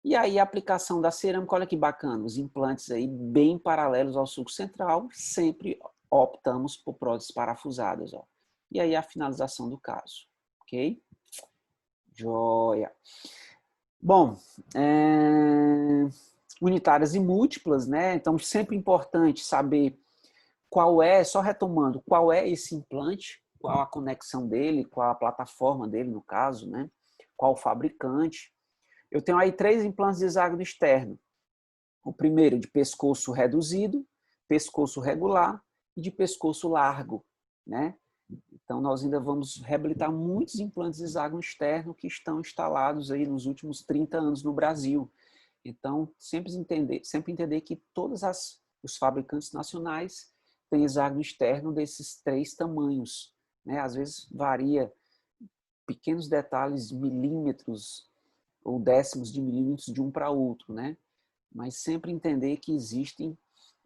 e aí a aplicação da cerâmica, olha que bacana, os implantes aí bem paralelos ao sulco central, sempre optamos por próteses parafusadas, ó. E aí a finalização do caso, ok? Joia! Bom, unitárias e múltiplas, né? Então sempre importante saber qual é, só retomando, qual é esse implante, qual a conexão dele, qual a plataforma dele, no caso, né? Qual o fabricante. Eu tenho aí 3 implantes de hexágono externo. O primeiro de pescoço reduzido, pescoço regular e de pescoço largo, né? Então, nós ainda vamos reabilitar muitos implantes de hexágono externo que estão instalados aí nos últimos 30 anos no Brasil. Então, sempre entender que todos os fabricantes nacionais têm hexágono externo desses 3 tamanhos, né? Às vezes varia pequenos detalhes, milímetros ou décimos de milímetros de um para outro, né? Mas sempre entender que existem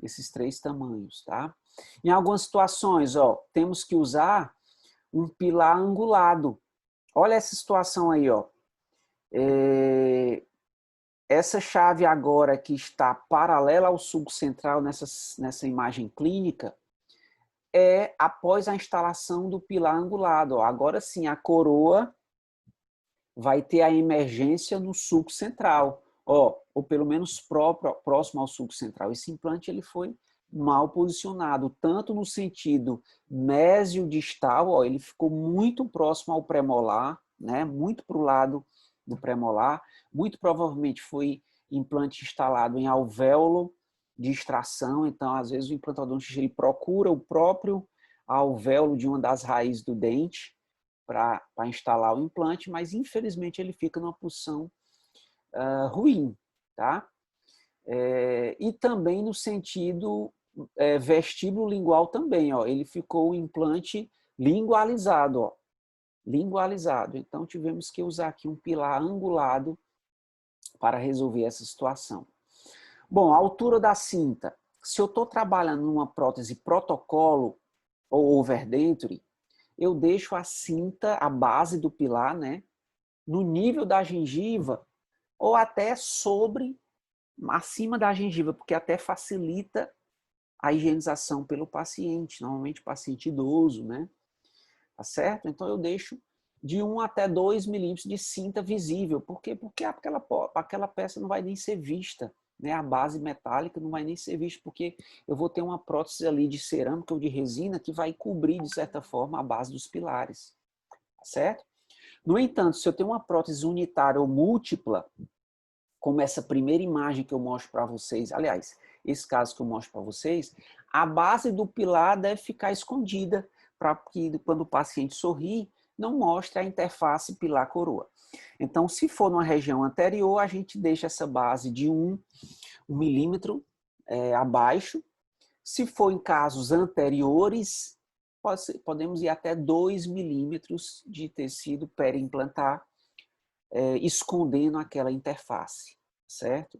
esses 3 tamanhos, tá? Em algumas situações, ó, temos que usar um pilar angulado. Olha essa situação aí, ó. essa chave agora que está paralela ao sulco central nessa imagem clínica é após a instalação do pilar angulado. Ó. Agora sim, a coroa vai ter a emergência no sulco central, ó, ou pelo menos próximo ao sulco central. Esse implante ele foi mal posicionado, tanto no sentido mesiodistal, ó, ele ficou muito próximo ao premolar, né, muito para o lado do premolar, muito provavelmente foi implante instalado em alvéolo de extração, então às vezes o implantodontista ele procura o próprio alvéolo de uma das raízes do dente para instalar o implante, mas infelizmente ele fica numa posição ruim, tá? E também no sentido vestíbulo lingual também, ó, ele ficou o implante lingualizado, ó, lingualizado. Então tivemos que usar aqui um pilar angulado para resolver essa situação. Bom, a altura da cinta. Se eu estou trabalhando numa prótese protocolo ou overdenture, eu deixo a cinta, a base do pilar, né, no nível da gengiva ou até acima da gengiva, porque até facilita a higienização pelo paciente, normalmente paciente idoso, né? Tá certo? Então eu deixo de 1 até 2 milímetros de cinta visível. Por quê? Porque aquela peça não vai nem ser vista, né? A base metálica não vai nem ser vista, porque eu vou ter uma prótese ali de cerâmica ou de resina que vai cobrir, de certa forma, a base dos pilares. Tá certo? No entanto, se eu tenho uma prótese unitária ou múltipla, como essa primeira imagem que eu mostro para vocês, aliás, esse caso que eu mostro para vocês, a base do pilar deve ficar escondida para que quando o paciente sorrir, não mostre a interface pilar-coroa. Então, se for numa região anterior, a gente deixa essa base de 1 milímetro abaixo. Se for em casos anteriores, podemos ir até 2 milímetros de tecido periimplantar, escondendo aquela interface, certo?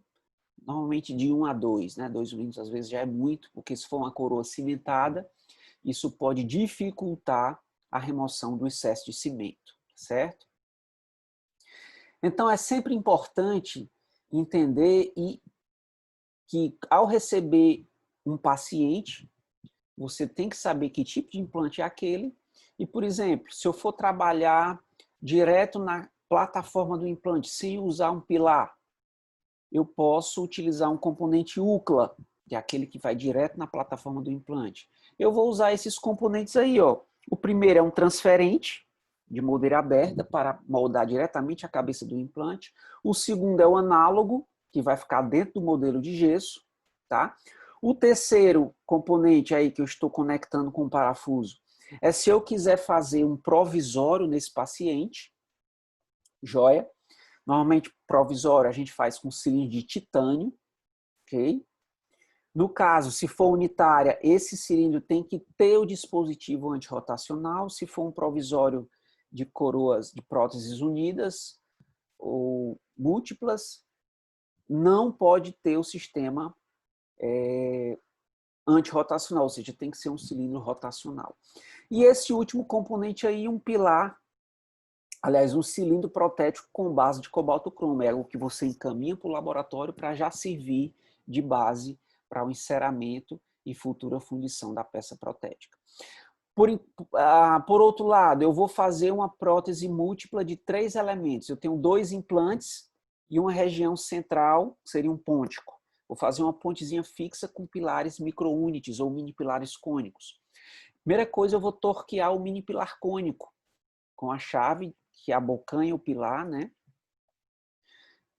Normalmente de 1 a 2, né? 2 milímetros às vezes já é muito, porque se for uma coroa cimentada, isso pode dificultar a remoção do excesso de cimento, certo? Então é sempre importante entender que ao receber um paciente, você tem que saber que tipo de implante é aquele. E, por exemplo, se eu for trabalhar direto na plataforma do implante, sem usar um pilar, eu posso utilizar um componente UCLA, que é aquele que vai direto na plataforma do implante. Eu vou usar esses componentes aí, ó. O primeiro é um transferente de moldeira aberta para moldar diretamente a cabeça do implante. O segundo é o análogo, que vai ficar dentro do modelo de gesso, tá? O terceiro componente aí que eu estou conectando com o parafuso é se eu quiser fazer um provisório nesse paciente, joia. Normalmente, provisório a gente faz com cilindro de titânio, ok? No caso, se for unitária, esse cilindro tem que ter o dispositivo antirrotacional. Se for um provisório de coroas de próteses unidas ou múltiplas, não pode ter o sistema antirrotacional, ou seja, tem que ser um cilindro rotacional. E esse último componente aí, um pilar, aliás, um cilindro protético com base de cobalto cromo, é o que você encaminha para o laboratório para já servir de base para o enceramento e futura fundição da peça protética. Por outro lado, eu vou fazer uma prótese múltipla de 3 elementos. Eu tenho 2 implantes e uma região central, que seria um pôntico. Vou fazer uma pontezinha fixa com pilares micro-unities ou mini pilares cônicos. Primeira coisa, eu vou torquear o mini pilar cônico com a chave que abocanha o pilar, né?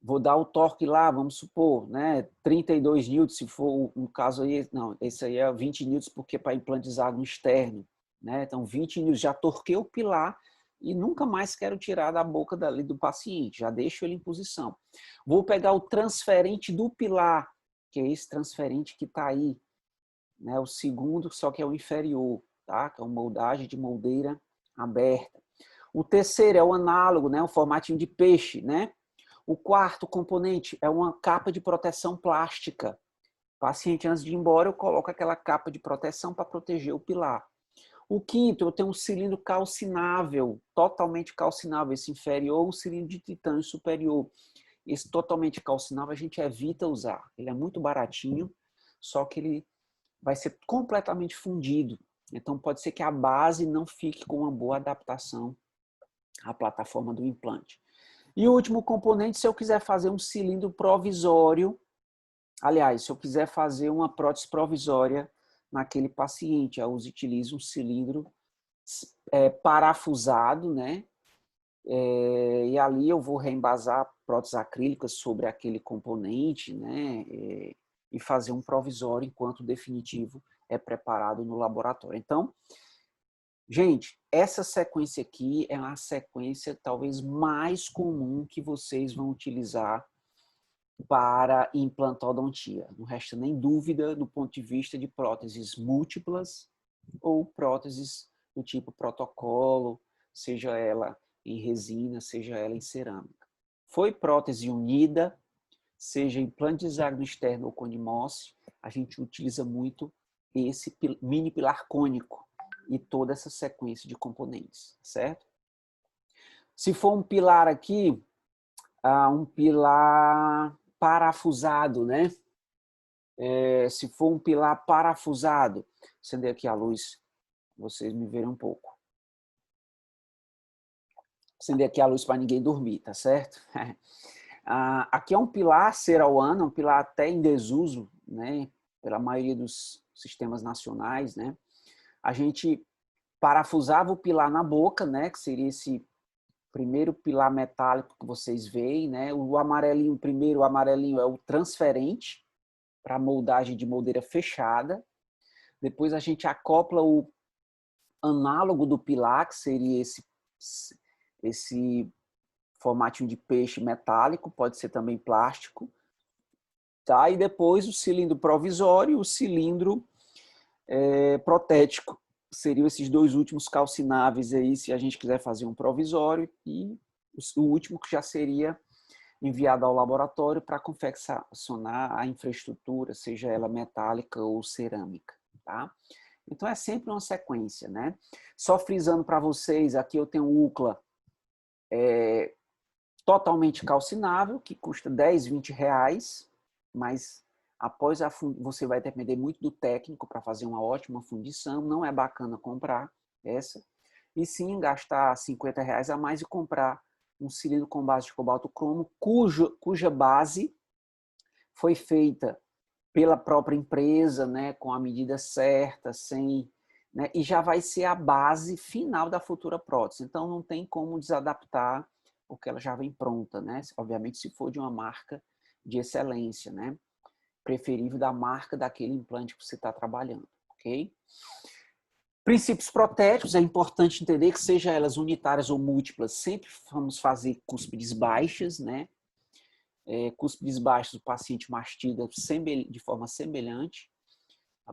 Vou dar o torque lá, vamos supor, né? 32 newtons, se for um caso aí, não, esse aí é 20 newtons porque para implante hexágono externo, né? Então 20 newtons, já torquei o pilar e nunca mais quero tirar da boca dali do paciente, já deixo ele em posição. Vou pegar o transferente do pilar, que é esse transferente que está aí, né? O segundo, só que é o inferior, tá? Que é uma moldagem de moldeira aberta. O terceiro é o análogo, né? O formatinho de peixe, né? O quarto componente é uma capa de proteção plástica. O paciente, antes de ir embora, eu coloco aquela capa de proteção para proteger o pilar. O quinto, eu tenho um cilindro calcinável, totalmente calcinável, esse inferior, um cilindro de titânio superior. Esse totalmente calcinável a gente evita usar. Ele é muito baratinho, só que ele vai ser completamente fundido. Então pode ser que a base não fique com uma boa adaptação à plataforma do implante. E o último componente, se eu quiser fazer um cilindro provisório, aliás, se eu quiser fazer uma prótese provisória naquele paciente, eu utilizo um cilindro parafusado, né? E ali eu vou reembasar próteses acrílicas sobre aquele componente, né? E fazer um provisório enquanto o definitivo é preparado no laboratório. Então, gente, essa sequência aqui é a sequência talvez mais comum que vocês vão utilizar para implantodontia. Não resta nem dúvida do ponto de vista de próteses múltiplas ou próteses do tipo protocolo, seja ela em resina, seja ela em cerâmica. Foi prótese unida, seja implante de hexágono externo ou conimose, a gente utiliza muito esse mini pilar cônico e toda essa sequência de componentes, certo? Se for um pilar aqui, um pilar parafusado, né? Se for um pilar parafusado, acender aqui a luz, vocês me verem um pouco. Acender aqui a luz para ninguém dormir, tá certo? Aqui é um pilar Serauana, um pilar até em desuso, né? Pela maioria dos sistemas nacionais, né? A gente parafusava o pilar na boca, né? Que seria esse primeiro pilar metálico que vocês veem, né? O amarelinho, primeiro, o amarelinho é o transferente para moldagem de moldeira fechada. Depois a gente acopla o análogo do pilar, que seria esse formatinho de peixe metálico, pode ser também plástico. Tá? E depois o cilindro provisório e o cilindro protético. Seriam esses dois últimos calcináveis aí, se a gente quiser fazer um provisório, e o último que já seria enviado ao laboratório para confeccionar a infraestrutura, seja ela metálica ou cerâmica, tá? Então é sempre uma sequência, né? Só frisando para vocês, aqui eu tenho o UCLA totalmente calcinável, que custa 10, 20 reais, mas após você vai depender muito do técnico para fazer uma ótima fundição, não é bacana comprar essa, e sim gastar 50 reais a mais e comprar um cilindro com base de cobalto cromo, cuja base foi feita pela própria empresa, né, com a medida certa, sem, né, e já vai ser a base final da futura prótese. Então não tem como desadaptar, porque ela já vem pronta, né? Obviamente se for de uma marca de excelência, né? Preferível da marca daquele implante que você está trabalhando, ok? Princípios protéticos, é importante entender que seja elas unitárias ou múltiplas, sempre vamos fazer cúspides baixas, né? Cúspides baixas o paciente mastiga de forma semelhante,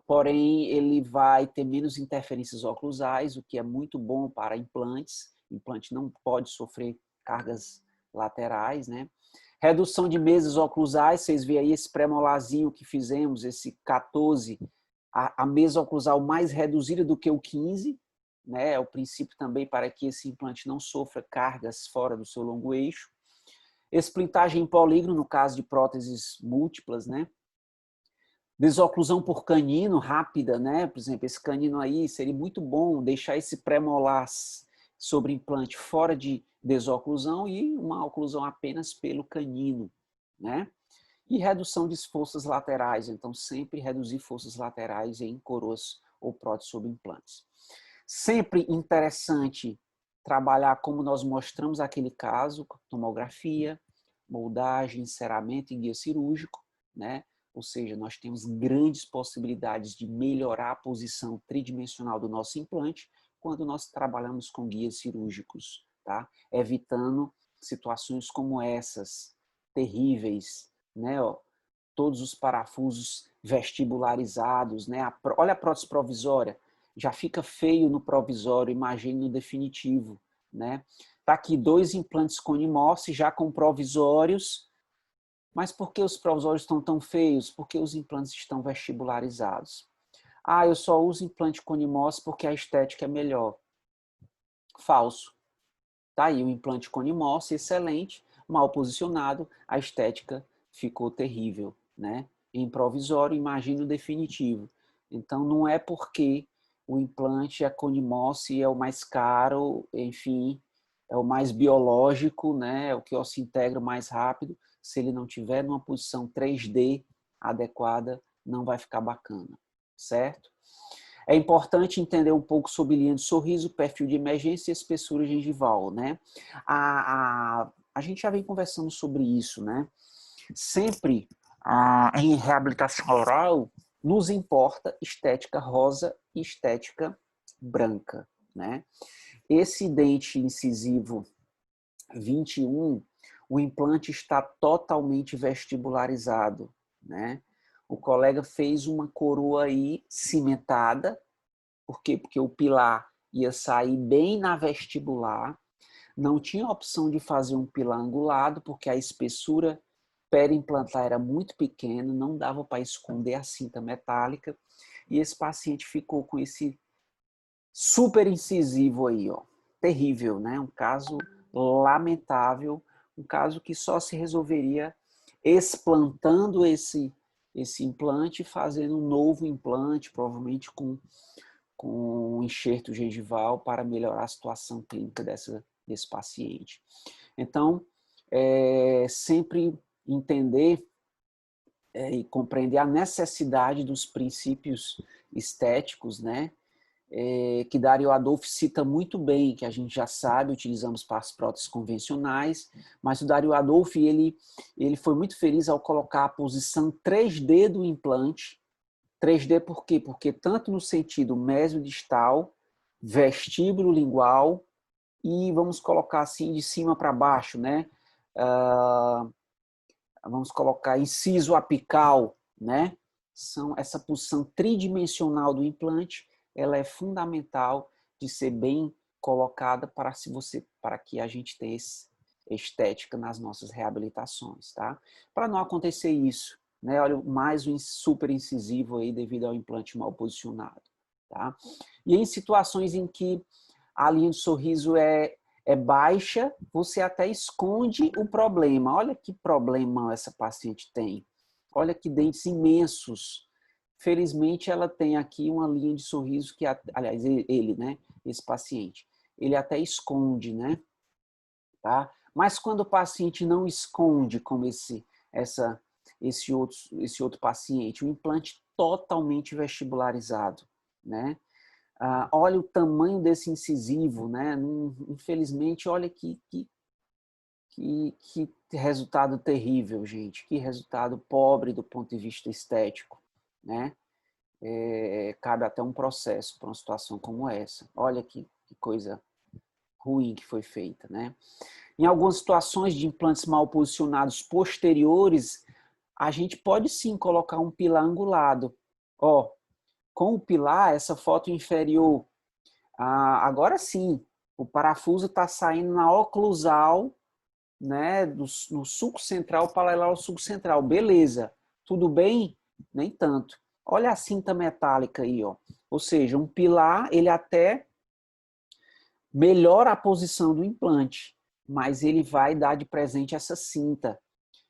porém ele vai ter menos interferências oclusais, o que é muito bom para implantes. O implante não pode sofrer cargas laterais, né? Redução de mesas oclusais, vocês veem aí esse pré-molarzinho que fizemos, esse 14, a mesa oclusal mais reduzida do que o 15, né? É o princípio também para que esse implante não sofra cargas fora do seu longo eixo. Esplintagem em polígono, no caso de próteses múltiplas, né? Desoclusão por canino rápida, né? Por exemplo, esse canino aí seria muito bom deixar esse pré-molar sobre implante fora de desoclusão e uma oclusão apenas pelo canino, né? E redução de forças laterais, então sempre reduzir forças laterais em coroas ou próteses sobre implantes. Sempre interessante trabalhar como nós mostramos aquele caso, tomografia, moldagem, enceramento e guia cirúrgico, né? Ou seja, nós temos grandes possibilidades de melhorar a posição tridimensional do nosso implante quando nós trabalhamos com guias cirúrgicos, tá? Evitando situações como essas, terríveis, né? Ó, todos os parafusos vestibularizados, né? Olha a prótese provisória, já fica feio no provisório, imagine no definitivo, né? Tá aqui 2 implantes Conimorse já com provisórios, mas por que os provisórios estão tão feios? Porque os implantes estão vestibularizados. Ah, eu só uso implante Conimorse porque a estética é melhor. Falso. Tá aí o implante Conimorse, excelente, mal posicionado, a estética ficou terrível, né? Em provisório, imagina o definitivo. Então, não é porque o implante a Conimossi é o mais caro, enfim, é o mais biológico, né? É o que ossintegra mais rápido. Se ele não tiver numa posição 3D adequada, não vai ficar bacana, certo? É importante entender um pouco sobre linha de sorriso, perfil de emergência e espessura gengival, né? A gente já vem conversando sobre isso, né? Sempre em reabilitação oral, nos importa estética rosa e estética branca, né? Esse dente incisivo 21, o implante está totalmente vestibularizado, né? O colega fez uma coroa aí cimentada. Por quê? Porque o pilar ia sair bem na vestibular, não tinha opção de fazer um pilar angulado, porque a espessura perimplantar era muito pequena, não dava para esconder a cinta metálica, e esse paciente ficou com esse super incisivo aí, ó. Terrível, né? Um caso lamentável, um caso que só se resolveria explantando esse implante e fazendo um novo implante, provavelmente com um enxerto gengival para melhorar a situação clínica desse paciente. Então, sempre entender e compreender a necessidade dos princípios estéticos, né? Que Dario Adolph cita muito bem, que a gente já sabe, utilizamos para as próteses convencionais, mas o Dario Adolph ele foi muito feliz ao colocar a posição 3D do implante. 3D por quê? Porque tanto no sentido mesodistal, vestíbulo lingual e vamos colocar assim de cima para baixo, né? Vamos colocar inciso apical, né? Essa posição tridimensional do implante, ela é fundamental de ser bem colocada para que a gente tenha estética nas nossas reabilitações, tá? Para não acontecer isso, né? Olha, mais um super incisivo aí devido ao implante mal posicionado, tá? E em situações em que a linha de sorriso é baixa, você até esconde o problema. Olha que problema essa paciente tem. Olha que dentes imensos. Felizmente, ela tem aqui uma linha de sorriso que, aliás, ele, né? Esse paciente, ele até esconde, né? Tá? Mas quando o paciente não esconde, como esse outro paciente, o implante totalmente vestibularizado, né? Olha o tamanho desse incisivo, né? Infelizmente, olha que resultado terrível, gente. Que resultado pobre do ponto de vista estético, né? Cabe até um processo para uma situação como essa. Olha que coisa ruim que foi feita, né? Em algumas situações de implantes mal posicionados posteriores, a gente pode sim colocar um pilar angulado. Ó, com o pilar, essa foto inferior, agora sim, o parafuso está saindo na oclusal, né, no sulco central, paralelo ao sulco central. Beleza, tudo bem? Nem tanto. Olha a cinta metálica aí, ó. Ou seja, um pilar, ele até melhora a posição do implante, mas ele vai dar de presente essa cinta.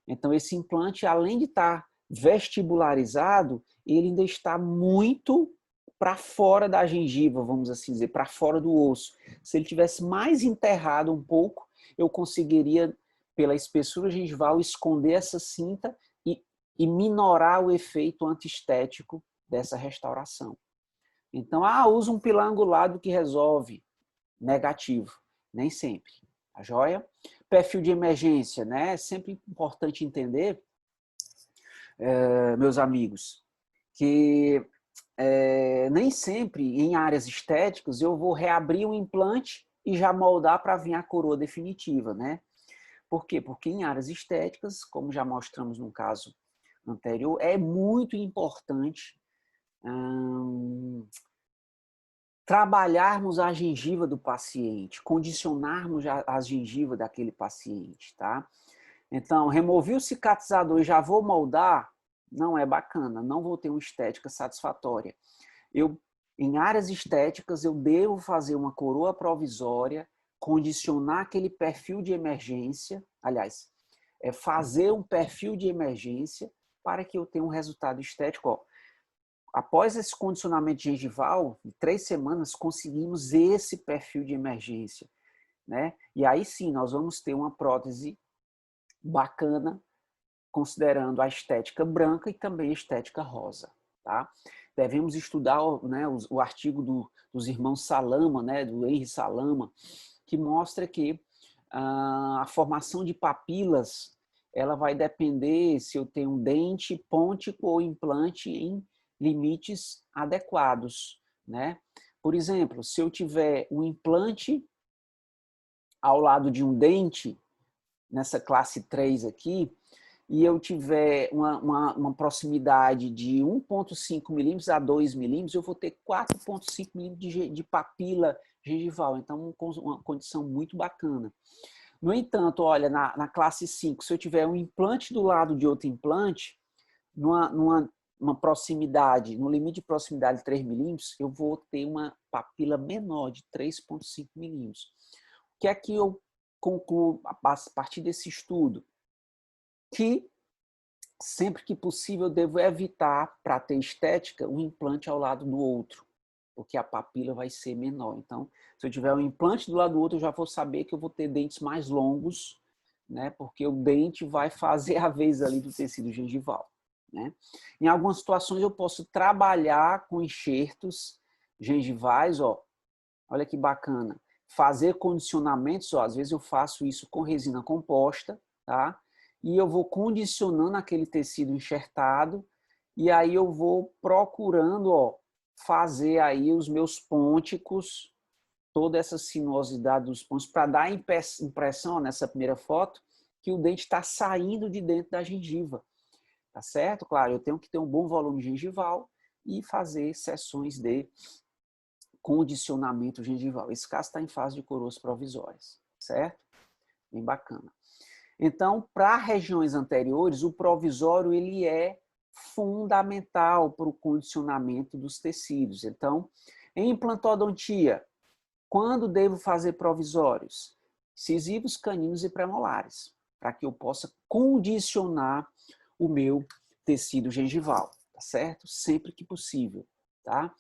Então, esse implante, além de estar vestibularizado, ele ainda está muito para fora da gengiva, vamos assim dizer, para fora do osso. Se ele tivesse mais enterrado um pouco, eu conseguiria, pela espessura gengival, esconder essa cinta e minorar o efeito antiestético dessa restauração. Então, usa um pilar angulado que resolve. Negativo, nem sempre. Tá joia? Perfil de emergência, né? É sempre importante entender, meus amigos, que nem sempre em áreas estéticas eu vou reabrir um implante e já moldar para vir a coroa definitiva, né? Por quê? Porque em áreas estéticas, como já mostramos no caso anterior, é muito importante trabalharmos a gengiva do paciente, condicionarmos a gengiva daquele paciente, tá? Então, removi o cicatrizador e já vou moldar, não é bacana, não vou ter uma estética satisfatória. Em áreas estéticas, eu devo fazer uma coroa provisória condicionar aquele perfil de emergência, aliás, fazer um perfil de emergência para que eu tenha um resultado estético. Ó, após esse condicionamento gengival, em 3 semanas, conseguimos esse perfil de emergência, né? E aí sim, nós vamos ter uma prótese bacana, considerando a estética branca e também a estética rosa, tá? Devemos estudar, né, o artigo dos irmãos Salama, né, do Henry Salama, que mostra que a formação de papilas ela vai depender se eu tenho um dente pôntico ou implante em limites adequados, né? Por exemplo, se eu tiver um implante ao lado de um dente, nessa classe 3 aqui, e eu tiver uma proximidade de 1,5 milímetros a 2 milímetros, eu vou ter 4,5 milímetros de papila gengival. Então, uma condição muito bacana. No entanto, olha, na classe 5, se eu tiver um implante do lado de outro implante, numa proximidade, no limite de proximidade de 3 milímetros, eu vou ter uma papila menor de 3,5 milímetros. O que é que eu concluo a partir desse estudo? Que sempre que possível eu devo evitar, para ter estética, um implante ao lado do outro, porque a papila vai ser menor. Então, se eu tiver um implante do lado do outro, eu já vou saber que eu vou ter dentes mais longos, né? Porque o dente vai fazer a vez ali do tecido gengival, né? Em algumas situações eu posso trabalhar com enxertos gengivais, ó. Olha que bacana. Fazer condicionamentos, ó, às vezes eu faço isso com resina composta, tá? E eu vou condicionando aquele tecido enxertado e aí eu vou procurando, ó, fazer aí os meus pônticos, toda essa sinuosidade dos pontos, para dar a impressão, ó, nessa primeira foto, que o dente está saindo de dentro da gengiva, tá certo? Claro, eu tenho que ter um bom volume gengival e fazer sessões de condicionamento gengival. Esse caso está em fase de coroas provisórias, certo? Bem bacana. Então, para regiões anteriores, o provisório ele é fundamental para o condicionamento dos tecidos. Então, em implantodontia, quando devo fazer provisórios? Incisivos, caninos e premolares, para que eu possa condicionar o meu tecido gengival, tá certo? Sempre que possível, tá?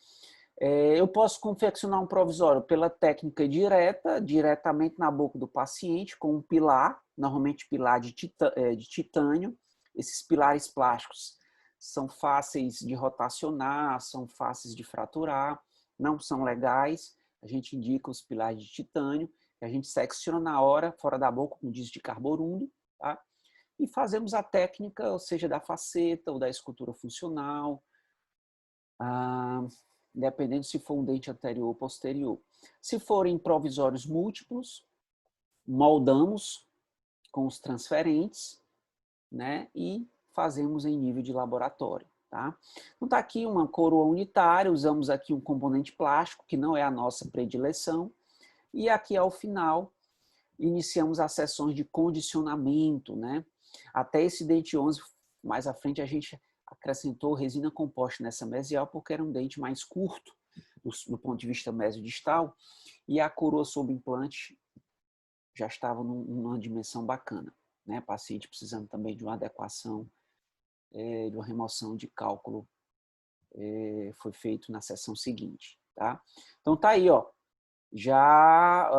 Eu posso confeccionar um provisório pela técnica direta, diretamente na boca do paciente, com um pilar, normalmente pilar de titânio. Esses pilares plásticos são fáceis de rotacionar, são fáceis de fraturar, não são legais. A gente indica os pilares de titânio, que a gente secciona na hora, fora da boca, com disco de carborundo, tá? E fazemos a técnica, ou seja, da faceta ou da escultura funcional, dependendo se for um dente anterior ou posterior. Se forem provisórios múltiplos, moldamos com os transferentes, né, e fazemos em nível de laboratório. Tá? Então está aqui uma coroa unitária, usamos aqui um componente plástico, que não é a nossa predileção, e aqui ao final iniciamos as sessões de condicionamento, né? Até esse dente 11, mais à frente a gente acrescentou resina composta nessa mesial, porque era um dente mais curto, do ponto de vista mesodistal, e a coroa sob implante já estava numa dimensão bacana, né? Paciente precisando também de uma adequação, de uma remoção de cálculo, foi feito na sessão seguinte, tá? Então tá aí, ó, já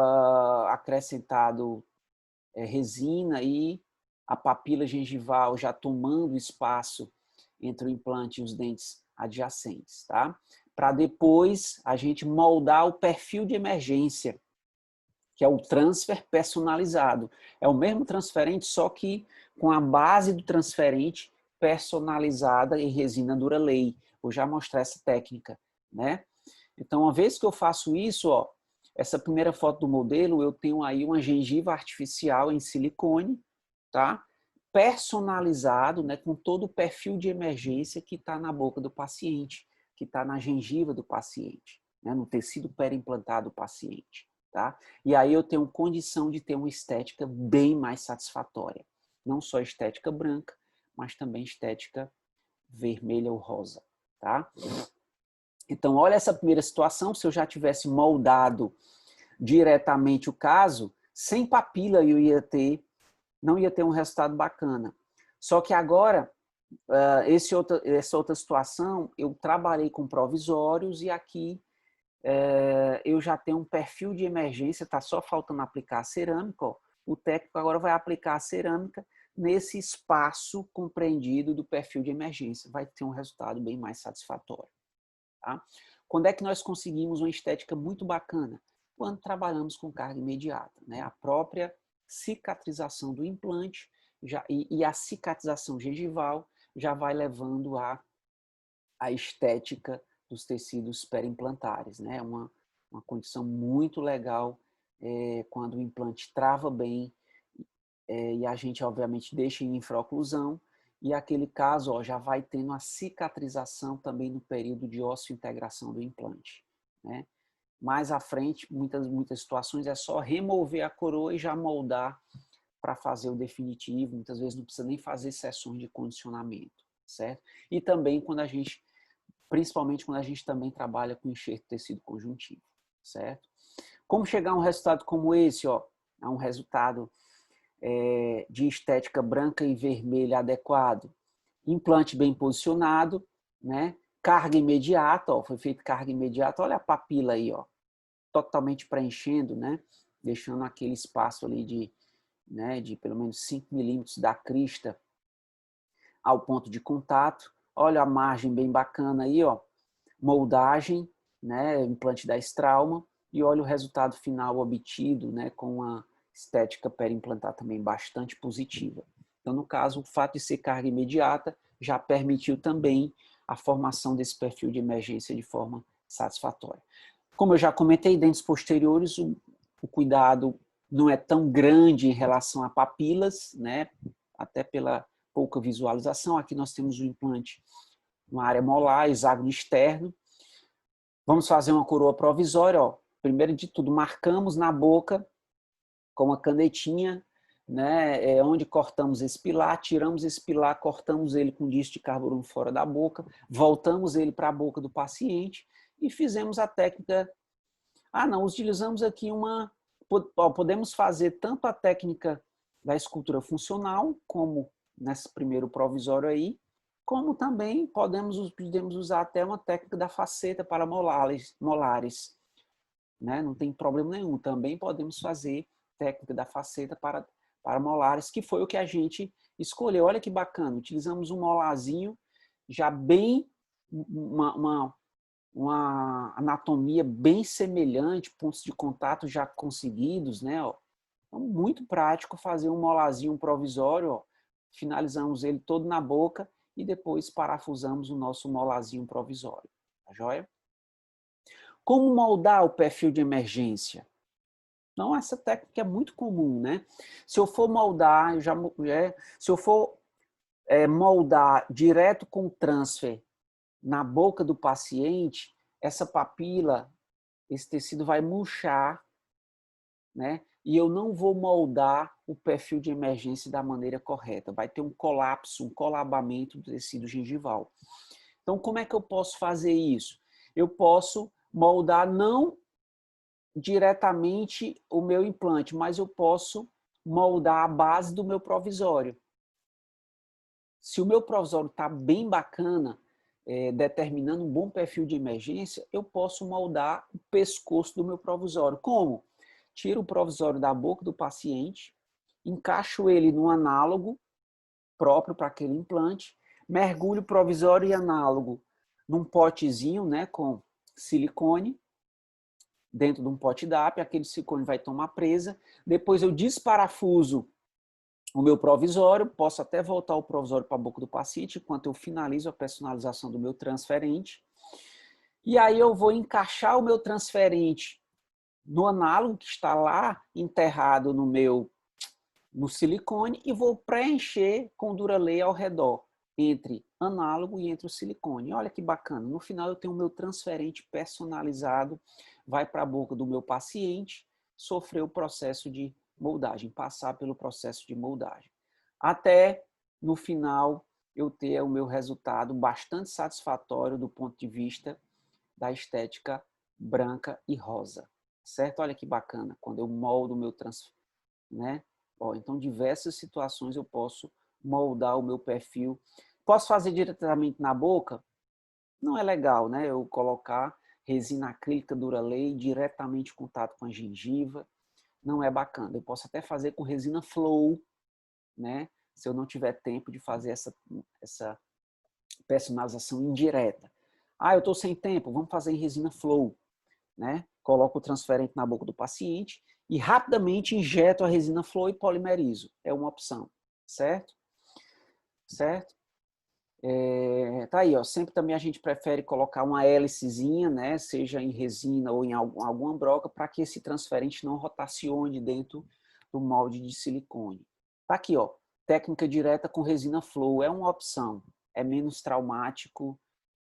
acrescentado resina e a papila gengival já tomando espaço entre o implante e os dentes adjacentes, tá? Para depois a gente moldar o perfil de emergência, que é o transfer personalizado. É o mesmo transferente, só que com a base do transferente personalizada em resina Duralay. Vou já mostrar essa técnica, né? Então, uma vez que eu faço isso, ó, essa primeira foto do modelo, eu tenho aí uma gengiva artificial em silicone, tá? Personalizado, né, com todo o perfil de emergência que está na boca do paciente, que está na gengiva do paciente, né, no tecido pré-implantado do paciente. Tá? E aí eu tenho condição de ter uma estética bem mais satisfatória. Não só estética branca, mas também estética vermelha ou rosa. Tá? Então, olha essa primeira situação, se eu já tivesse moldado diretamente o caso, sem papila eu não ia ter um resultado bacana. Só que agora, essa outra situação, eu trabalhei com provisórios e aqui eu já tenho um perfil de emergência, está só faltando aplicar a cerâmica. Ó. O técnico agora vai aplicar a cerâmica nesse espaço compreendido do perfil de emergência. Vai ter um resultado bem mais satisfatório. Tá? Quando é que nós conseguimos uma estética muito bacana? Quando trabalhamos com carga imediata. Né? A própria cicatrização do implante e a cicatrização gengival já vai levando a estética dos tecidos perimplantares. Né? Uma condição muito legal quando o implante trava bem e a gente, obviamente, deixa em infraoclusão e aquele caso ó, já vai tendo a cicatrização também no período de osso-integração do implante. Né? Mais à frente, muitas situações é só remover a coroa e já moldar para fazer o definitivo. Muitas vezes não precisa nem fazer sessões de condicionamento, certo? E também quando a gente, principalmente quando a gente também trabalha com enxerto de tecido conjuntivo, certo? Como chegar a um resultado como esse, ó? A um resultado de estética branca e vermelha adequado? Implante bem posicionado, né? Carga imediata, ó, foi feita carga imediata, olha a papila aí, ó, totalmente preenchendo, né? Deixando aquele espaço ali de pelo menos 5 milímetros da crista ao ponto de contato. Olha a margem bem bacana aí, ó. Moldagem, né? Implante da estrauma e olha o resultado final obtido, né? Com uma estética perimplantar também bastante positiva. Então, no caso, o fato de ser carga imediata já permitiu também a formação desse perfil de emergência de forma satisfatória. Como eu já comentei, dentes posteriores, o cuidado não é tão grande em relação a papilas, né? Até pela pouca visualização. Aqui nós temos o implante, uma área molar, hexágono externo. Vamos fazer uma coroa provisória. Ó. Primeiro de tudo, marcamos na boca com uma canetinha, né, onde cortamos esse pilar, tiramos esse pilar, cortamos ele com disco de carbono fora da boca, voltamos ele para a boca do paciente e fizemos a técnica. Não, utilizamos aqui podemos fazer tanto a técnica da escultura funcional, como nesse primeiro provisório aí, como também podemos usar até uma técnica da faceta para molares, né? Não tem problema nenhum, também podemos fazer técnica da faceta para molares, que foi o que a gente escolheu. Olha que bacana, utilizamos um molarzinho já bem, uma anatomia bem semelhante, pontos de contato já conseguidos, né? Então, muito prático fazer um molarzinho provisório, ó. Finalizamos ele todo na boca e depois parafusamos o nosso molarzinho provisório, tá joia? Como moldar o perfil de emergência? Então, essa técnica é muito comum, né? Se eu for moldar, se eu for moldar direto com o transfer na boca do paciente, essa papila, esse tecido vai murchar, né? E eu não vou moldar o perfil de emergência da maneira correta. Vai ter um colapso, um colabamento do tecido gengival. Então, como é que eu posso fazer isso? Eu posso moldar não diretamente o meu implante, mas eu posso moldar a base do meu provisório. Se o meu provisório está bem bacana, determinando um bom perfil de emergência, eu posso moldar o pescoço do meu provisório. Como? Tiro o provisório da boca do paciente, encaixo ele no análogo próprio para aquele implante, mergulho provisório e análogo num potezinho, né, com silicone, dentro de um pote DAP, aquele silicone vai tomar presa, depois eu desparafuso o meu provisório, posso até voltar o provisório para a boca do paciente, enquanto eu finalizo a personalização do meu transferente, e aí eu vou encaixar o meu transferente no análogo que está lá enterrado no silicone e vou preencher com Duralay ao redor, entre análogo e entre o silicone. Olha que bacana, no final eu tenho o meu transferente personalizado, vai para a boca do meu paciente, sofrer o processo de moldagem, passar pelo processo de moldagem. Até no final eu ter o meu resultado bastante satisfatório do ponto de vista da estética branca e rosa. certo? Olha que bacana, quando eu moldo o meu né? Ó, então, diversas situações eu posso moldar o meu perfil. Posso fazer diretamente na boca? Não é legal, né? Eu colocar resina acrílica Duralay diretamente em contato com a gengiva, não é bacana. Eu posso até fazer com resina Flow, né? Se eu não tiver tempo de fazer essa personalização indireta. Ah, eu estou sem tempo, vamos fazer em resina Flow, né? Coloco o transferente na boca do paciente e rapidamente injeto a resina Flow e polimerizo. É uma opção, certo? Certo? Tá aí, ó. Sempre também a gente prefere colocar uma hélicezinha, né? Seja em resina ou em alguma broca, para que esse transferente não rotacione dentro do molde de silicone. Tá aqui, ó. Técnica direta com resina Flow é uma opção. É menos traumático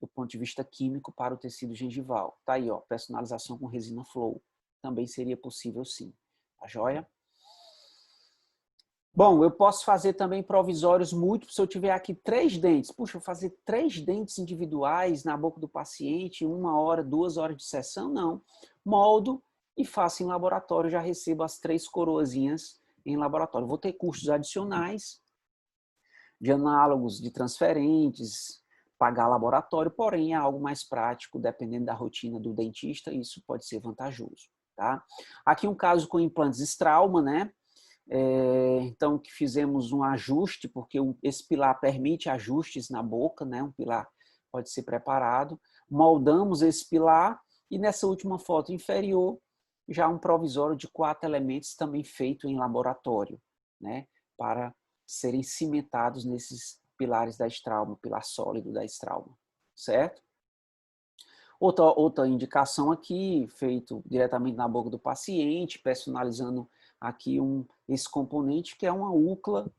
do ponto de vista químico para o tecido gengival. Tá aí, ó. Personalização com resina Flow. Também seria possível, sim. Tá joia? Bom, eu posso fazer também provisórios múltiplos se eu tiver aqui 3 dentes. Puxa, eu fazer 3 dentes individuais na boca do paciente, 1 hora, 2 horas de sessão? Não. Moldo e faço em laboratório, já recebo as 3 coroazinhas em laboratório. Vou ter custos adicionais de análogos, de transferentes, pagar laboratório, porém é algo mais prático, dependendo da rotina do dentista, isso pode ser vantajoso. Tá? Aqui um caso com implantes Straumann, né? Então, que fizemos um ajuste, porque esse pilar permite ajustes na boca, né? Um pilar pode ser preparado. Moldamos esse pilar e nessa última foto inferior, já um provisório de 4 elementos também feito em laboratório, né? Para serem cimentados nesses pilares da Straumann, pilar sólido da Straumann, certo? Outra indicação aqui, feito diretamente na boca do paciente, personalizando aqui esse componente, que é uma úcula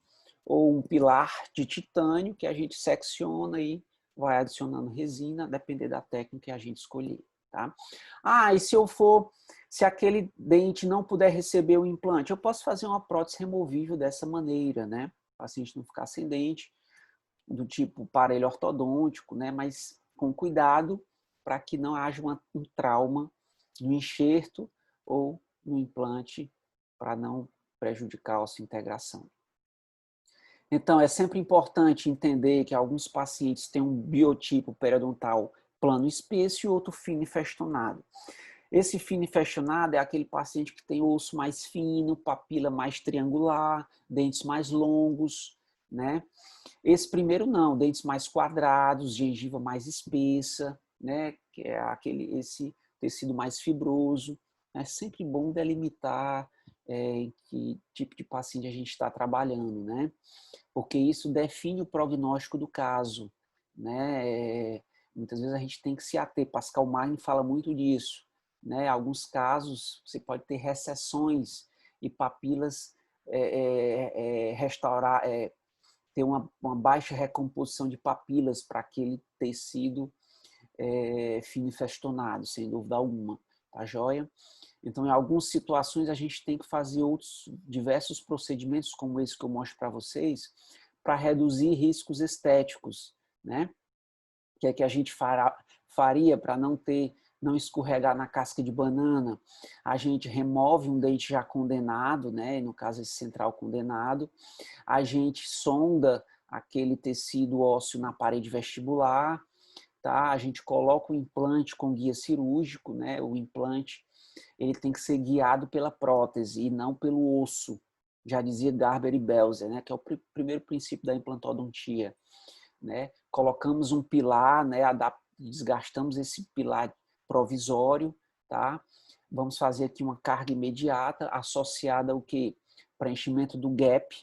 ou um pilar de titânio, que a gente secciona e vai adicionando resina, depender da técnica que a gente escolher. Tá? Ah, e se aquele dente não puder receber o implante, eu posso fazer uma prótese removível dessa maneira, né? O paciente não ficar sem dente, do tipo aparelho ortodôntico, né? Mas com cuidado para que não haja um trauma no enxerto ou no implante para não prejudicar a sua integração. Então, é sempre importante entender que alguns pacientes têm um biotipo periodontal plano espesso e outro fino e festonado. Esse fino e festonado é aquele paciente que tem osso mais fino, papila mais triangular, dentes mais longos, né? Esse primeiro não, dentes mais quadrados, gengiva mais espessa, né? Que é esse tecido mais fibroso. É sempre bom delimitar em que tipo de paciente a gente está trabalhando, né? Porque isso define o prognóstico do caso, né? Muitas vezes a gente tem que se ater. Pascal Martin fala muito disso, né? Alguns casos você pode ter recessões e papilas restaurar, ter uma baixa recomposição de papilas para aquele tecido fino e festonado, sem dúvida alguma, tá joia? Então, em algumas situações, a gente tem que fazer outros diversos procedimentos, como esse que eu mostro para vocês, para reduzir riscos estéticos, né? Que é que a gente faria para não escorregar na casca de banana. A gente remove um dente já condenado, né? No caso, esse central condenado. A gente sonda aquele tecido ósseo na parede vestibular, tá? A gente coloca o implante com guia cirúrgico, né? O implante ele tem que ser guiado pela prótese e não pelo osso. Já dizia Garber e Belzer, né? Que é o primeiro princípio da implantodontia, né? Colocamos um pilar, né? Desgastamos esse pilar provisório, tá? Vamos fazer aqui uma carga imediata associada ao que? Preenchimento do gap,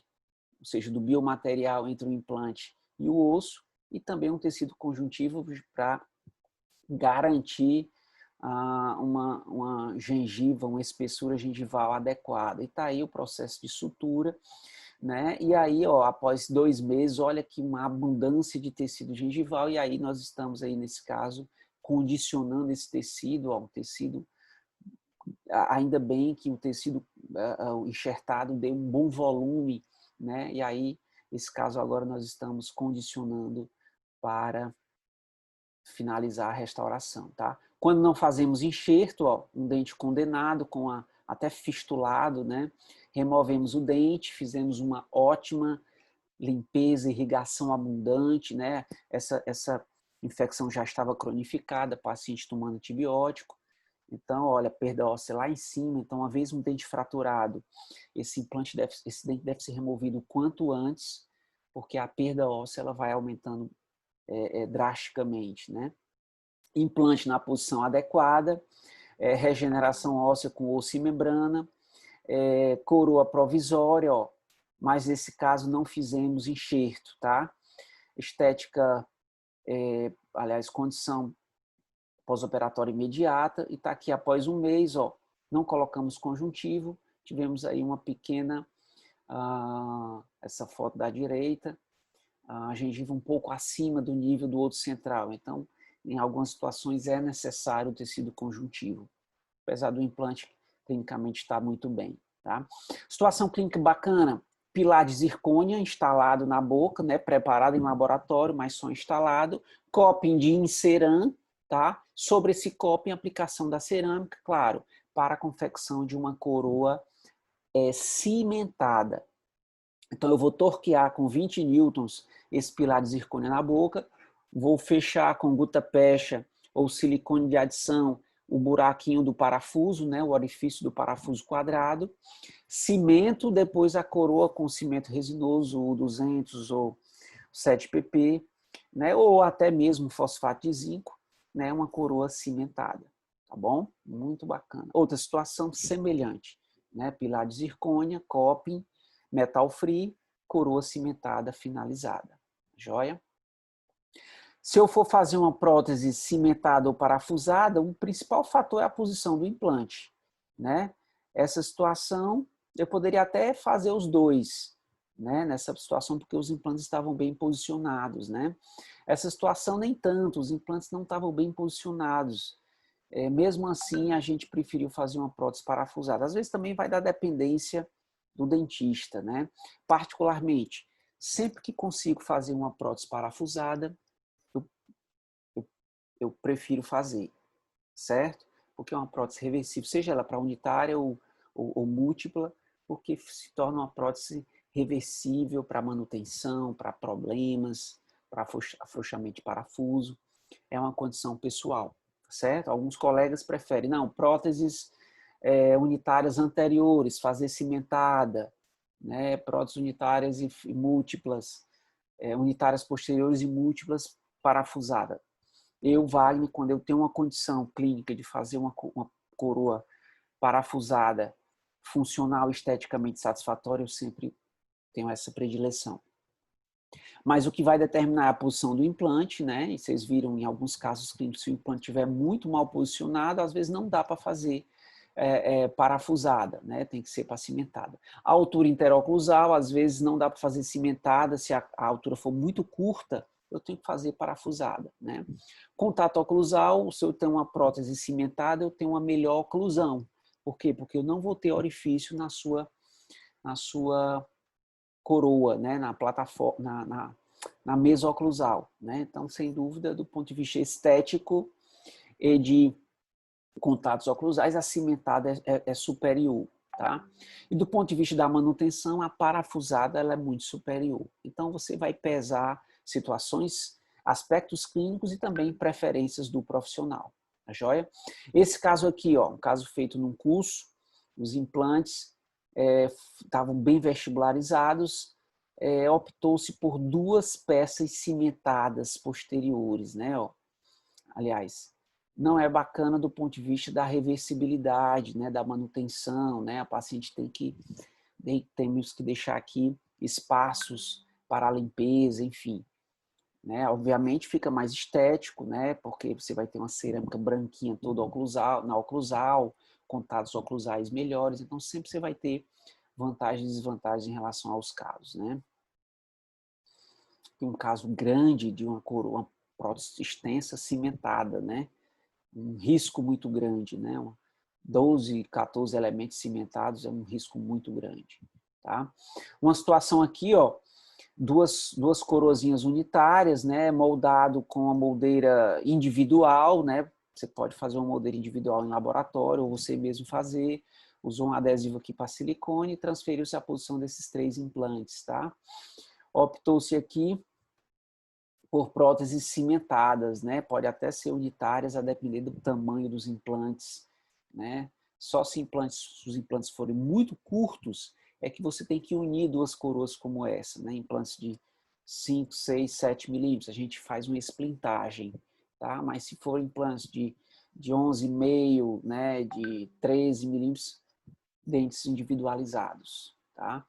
ou seja, do biomaterial entre o implante e o osso, e também um tecido conjuntivo para garantir uma gengiva, uma espessura gengival adequada. E está aí o processo de sutura, né? E aí, ó, após 2 meses, olha que uma abundância de tecido gengival, e aí nós estamos aí, nesse caso, condicionando esse tecido, ó, um tecido, ainda bem que o tecido enxertado deu um bom volume, né? E aí, nesse caso agora, nós estamos condicionando para finalizar a restauração, tá? Quando não fazemos enxerto, ó, um dente condenado, até fistulado, né? Removemos o dente, fizemos uma ótima limpeza, irrigação abundante, né? Essa infecção já estava cronificada, paciente tomando antibiótico. Então, olha, perda óssea lá em cima. Então, uma vez um dente fraturado, esse dente deve ser removido o quanto antes, porque a perda óssea ela vai aumentando drasticamente, né? Implante na posição adequada, regeneração óssea com osso e membrana, coroa provisória, ó, mas nesse caso não fizemos enxerto, tá? Estética, aliás, condição pós-operatória imediata, e está aqui após um mês, ó, não colocamos conjuntivo, tivemos aí uma pequena, essa foto da direita, a gengiva um pouco acima do nível do outro central, então, em algumas situações é necessário o tecido conjuntivo, apesar do implante clinicamente estar muito bem, tá? Situação clínica bacana, pilar de zircônia instalado na boca, né, preparado em laboratório, mas só instalado, coping de Inceram, tá? Sobre esse coping, aplicação da cerâmica, claro, para a confecção de uma coroa cimentada. Então, eu vou torquear com 20 newtons esse pilar de zircônia na boca, vou fechar com gutta-percha ou silicone de adição o buraquinho do parafuso, né, o orifício do parafuso quadrado, cimento, depois a coroa com cimento resinoso, o 200 ou 7pp, né, ou até mesmo fosfato de zinco, né, uma coroa cimentada, tá bom? Muito bacana. Outra situação semelhante, né, pilar de zircônia, coping, metal free, coroa cimentada finalizada. Joia? Se eu for fazer uma prótese cimentada ou parafusada, o principal fator é a posição do implante, né? Essa situação, eu poderia até fazer os dois, né? Nessa situação, porque os implantes estavam bem posicionados, né? Essa situação, nem tanto, os implantes não estavam bem posicionados. Mesmo assim, a gente preferiu fazer uma prótese parafusada. Às vezes também vai dar dependência do dentista, né? Particularmente, sempre que consigo fazer uma prótese parafusada, eu prefiro fazer, certo? Porque é uma prótese reversível, seja ela para unitária ou múltipla, porque se torna uma prótese reversível para manutenção, para problemas, para afrouxamento de parafuso. É uma condição pessoal, certo? Alguns colegas preferem, não, próteses unitárias anteriores, fazer cimentada, né? Próteses unitárias e múltiplas, unitárias posteriores e múltiplas parafusada. Eu, Wagner, quando eu tenho uma condição clínica de fazer uma coroa parafusada, funcional, esteticamente satisfatória, eu sempre tenho essa predileção. Mas o que vai determinar é a posição do implante, né? E vocês viram em alguns casos clínicos, se o implante estiver muito mal posicionado, às vezes não dá para fazer parafusada, né? Tem que ser para cimentada. A altura interoclusal, às vezes não dá para fazer cimentada, se a altura for muito curta, eu tenho que fazer parafusada, né? Contato oclusal, se eu tenho uma prótese cimentada, eu tenho uma melhor oclusão. Por quê? Porque eu não vou ter orifício na sua coroa, né? Na plataforma, na mesa oclusal, né? Então, sem dúvida, do ponto de vista estético e de contatos oclusais, a cimentada é superior, tá? E do ponto de vista da manutenção, a parafusada ela é muito superior. Então, você vai pesar situações, aspectos clínicos e também preferências do profissional, tá joia? Esse caso aqui, ó, um caso feito num curso, os implantes estavam bem vestibularizados, optou-se por 2 peças cimentadas posteriores, né? Ó. Aliás, não é bacana do ponto de vista da reversibilidade, né? Da manutenção, né? A paciente temos que deixar aqui espaços para a limpeza, enfim. Né? Obviamente fica mais estético, né? Porque você vai ter uma cerâmica branquinha toda na oclusal, contatos oclusais melhores, então sempre você vai ter vantagens e desvantagens em relação aos casos, né? Tem um caso grande de uma coroa, uma prótese extensa cimentada, né? Um risco muito grande, né? 12, 14 elementos cimentados é um risco muito grande, tá? Uma situação aqui, ó, duas coroazinhas unitárias, né, moldado com a moldeira individual, né, Você pode fazer um modelo individual em laboratório ou você mesmo fazer. Usou um adesivo aqui para silicone e transferiu-se a posição desses 3 implantes, tá? Optou-se aqui por próteses cimentadas, né? Pode até ser unitárias a depender do tamanho dos implantes, né? Só se os implantes forem muito curtos, é que você tem que unir 2 coroas como essa, né? Implantes de 5, 6, 7 milímetros, a gente faz uma esplintagem, tá? Mas se for implantes de 11,5, né? De 13 milímetros, dentes individualizados, tá?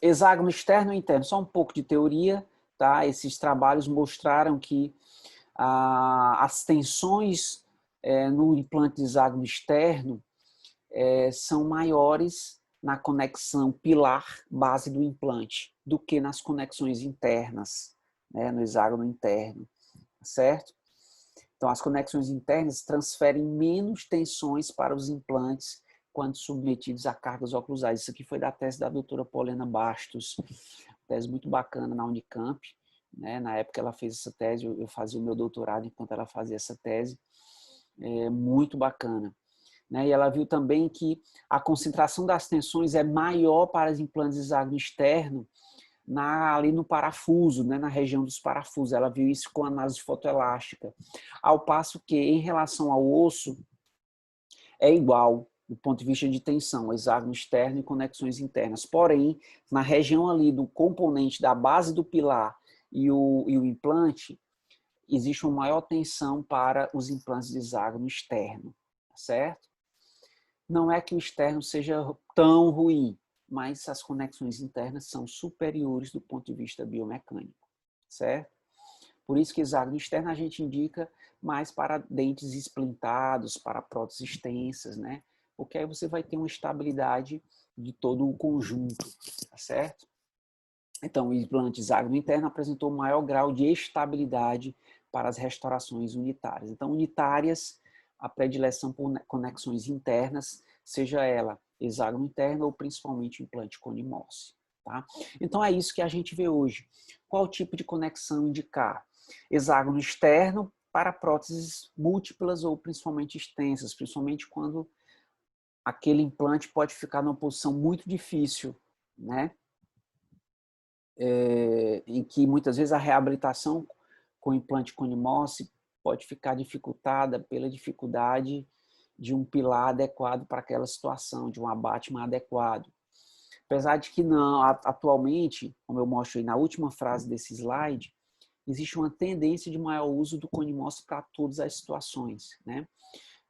Hexágono externo e interno, só um pouco de teoria, tá? Esses trabalhos mostraram que as tensões no implante de hexágono externo são maiores na conexão pilar base do implante do que nas conexões internas, né, no hexágono interno, certo? Então, as conexões internas transferem menos tensões para os implantes quando submetidos a cargas oclusais. Isso aqui foi da tese da doutora Polena Bastos, tese muito bacana na Unicamp, né? Na época ela fez essa tese, eu fazia o meu doutorado enquanto ela fazia essa tese, muito bacana. Né? E ela viu também que a concentração das tensões é maior para os implantes de hexágono externo ali no parafuso, né, na região dos parafusos. Ela viu isso com análise fotoelástica. Ao passo que, em relação ao osso, é igual do ponto de vista de tensão, hexágono externo e conexões internas. Porém, na região ali do componente da base do pilar e o implante, existe uma maior tensão para os implantes de hexágono externo, certo? Não é que o externo seja tão ruim, mas as conexões internas são superiores do ponto de vista biomecânico, certo? Por isso que hexágono externo a gente indica mais para dentes esplintados, para próteses extensas, né? Porque aí você vai ter uma estabilidade de todo o conjunto, tá certo? Então, o implante hexágono interno apresentou maior grau de estabilidade para as restaurações unitárias. Então, unitárias, a predileção por conexões internas, seja ela hexágono interno ou principalmente implante Cone-Morse. Tá? Então, é isso que a gente vê hoje. Qual tipo de conexão indicar? Hexágono externo para próteses múltiplas ou principalmente extensas, principalmente quando aquele implante pode ficar numa posição muito difícil, né? Em que muitas vezes a reabilitação com implante Cone-Morse pode ficar dificultada pela dificuldade de um pilar adequado para aquela situação, de um abattement adequado. Apesar de que não, atualmente, como eu mostro aí na última frase desse slide, existe uma tendência de maior uso do Cone-Morse para todas as situações, né?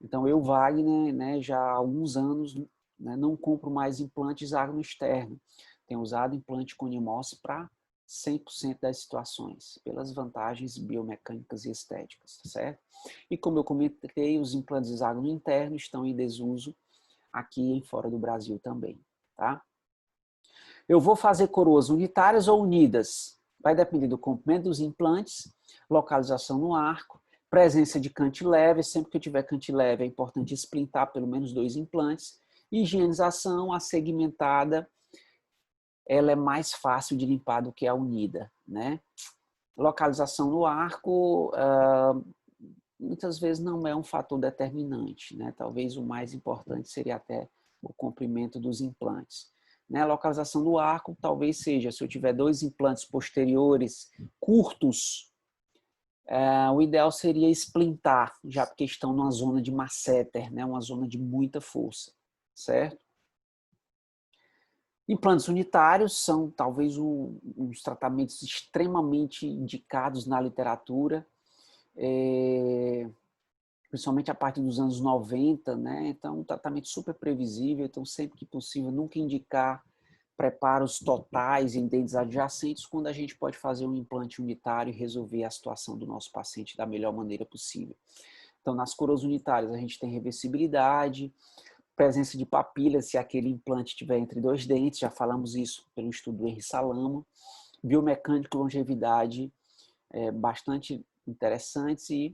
Então, eu, Wagner, né, já há alguns anos, né, não compro mais implante hexágono externo. Tenho usado implante Cone-Morse para 100% das situações, pelas vantagens biomecânicas e estéticas, certo? E como eu comentei, os implantes hexágono interno estão em desuso aqui e fora do Brasil também, tá? Eu vou fazer coroas unitárias ou unidas? Vai depender do comprimento dos implantes, localização no arco, presença de cantilever. Sempre que eu tiver cantilever é importante esplintar pelo menos 2 implantes. Higienização, a segmentada, ela é mais fácil de limpar do que a unida, né? Localização no arco, muitas vezes não é um fator determinante, né? Talvez o mais importante seria até o comprimento dos implantes. Né? A localização do arco talvez seja, se eu tiver 2 implantes posteriores curtos, o ideal seria esplintar, já porque estão numa zona de masseter, né? Uma zona de muita força, certo? Implantes unitários são talvez uns tratamentos extremamente indicados na literatura, principalmente a partir dos anos 90, né? Então, um tratamento super previsível, então sempre que possível, nunca indicar preparos totais em dentes adjacentes, quando a gente pode fazer um implante unitário e resolver a situação do nosso paciente da melhor maneira possível. Então, nas coroas unitárias, a gente tem reversibilidade, presença de papilha, se aquele implante estiver entre 2 dentes, já falamos isso pelo estudo do Henri Salamo, biomecânico e longevidade bastante interessantes e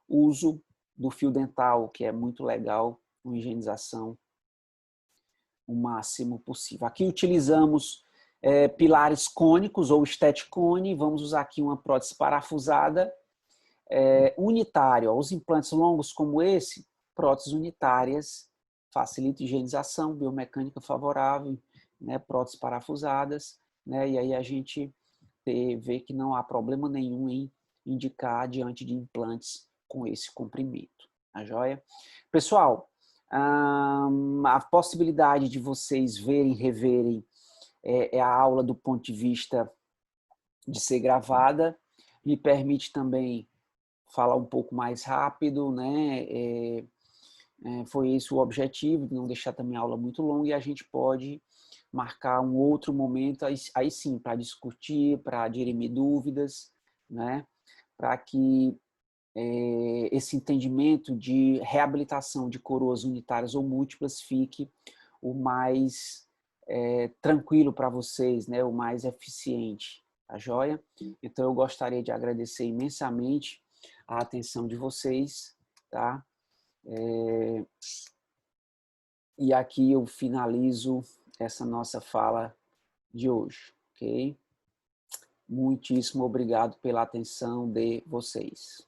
uso do fio dental, que é muito legal, uma higienização o máximo possível. Aqui utilizamos Pilares cônicos ou steticone, vamos usar aqui uma prótese parafusada unitária. Os implantes longos como esse, próteses unitárias, facilita higienização, biomecânica favorável, né, próteses parafusadas, né, e aí a gente vê que não há problema nenhum em indicar diante de implantes com esse comprimento. Tá joia? Pessoal, a possibilidade de vocês verem, reverem a aula do ponto de vista de ser gravada, me permite também falar um pouco mais rápido, né? Foi esse o objetivo, de não deixar também a aula muito longa, e a gente pode marcar um outro momento, aí sim, para discutir, para dirimir dúvidas, né? Para que esse entendimento de reabilitação de coroas unitárias ou múltiplas fique o mais tranquilo para vocês, né? O mais eficiente, tá joia? Então eu gostaria de agradecer imensamente a atenção de vocês, tá? E aqui eu finalizo essa nossa fala de hoje, ok? Muitíssimo obrigado pela atenção de vocês.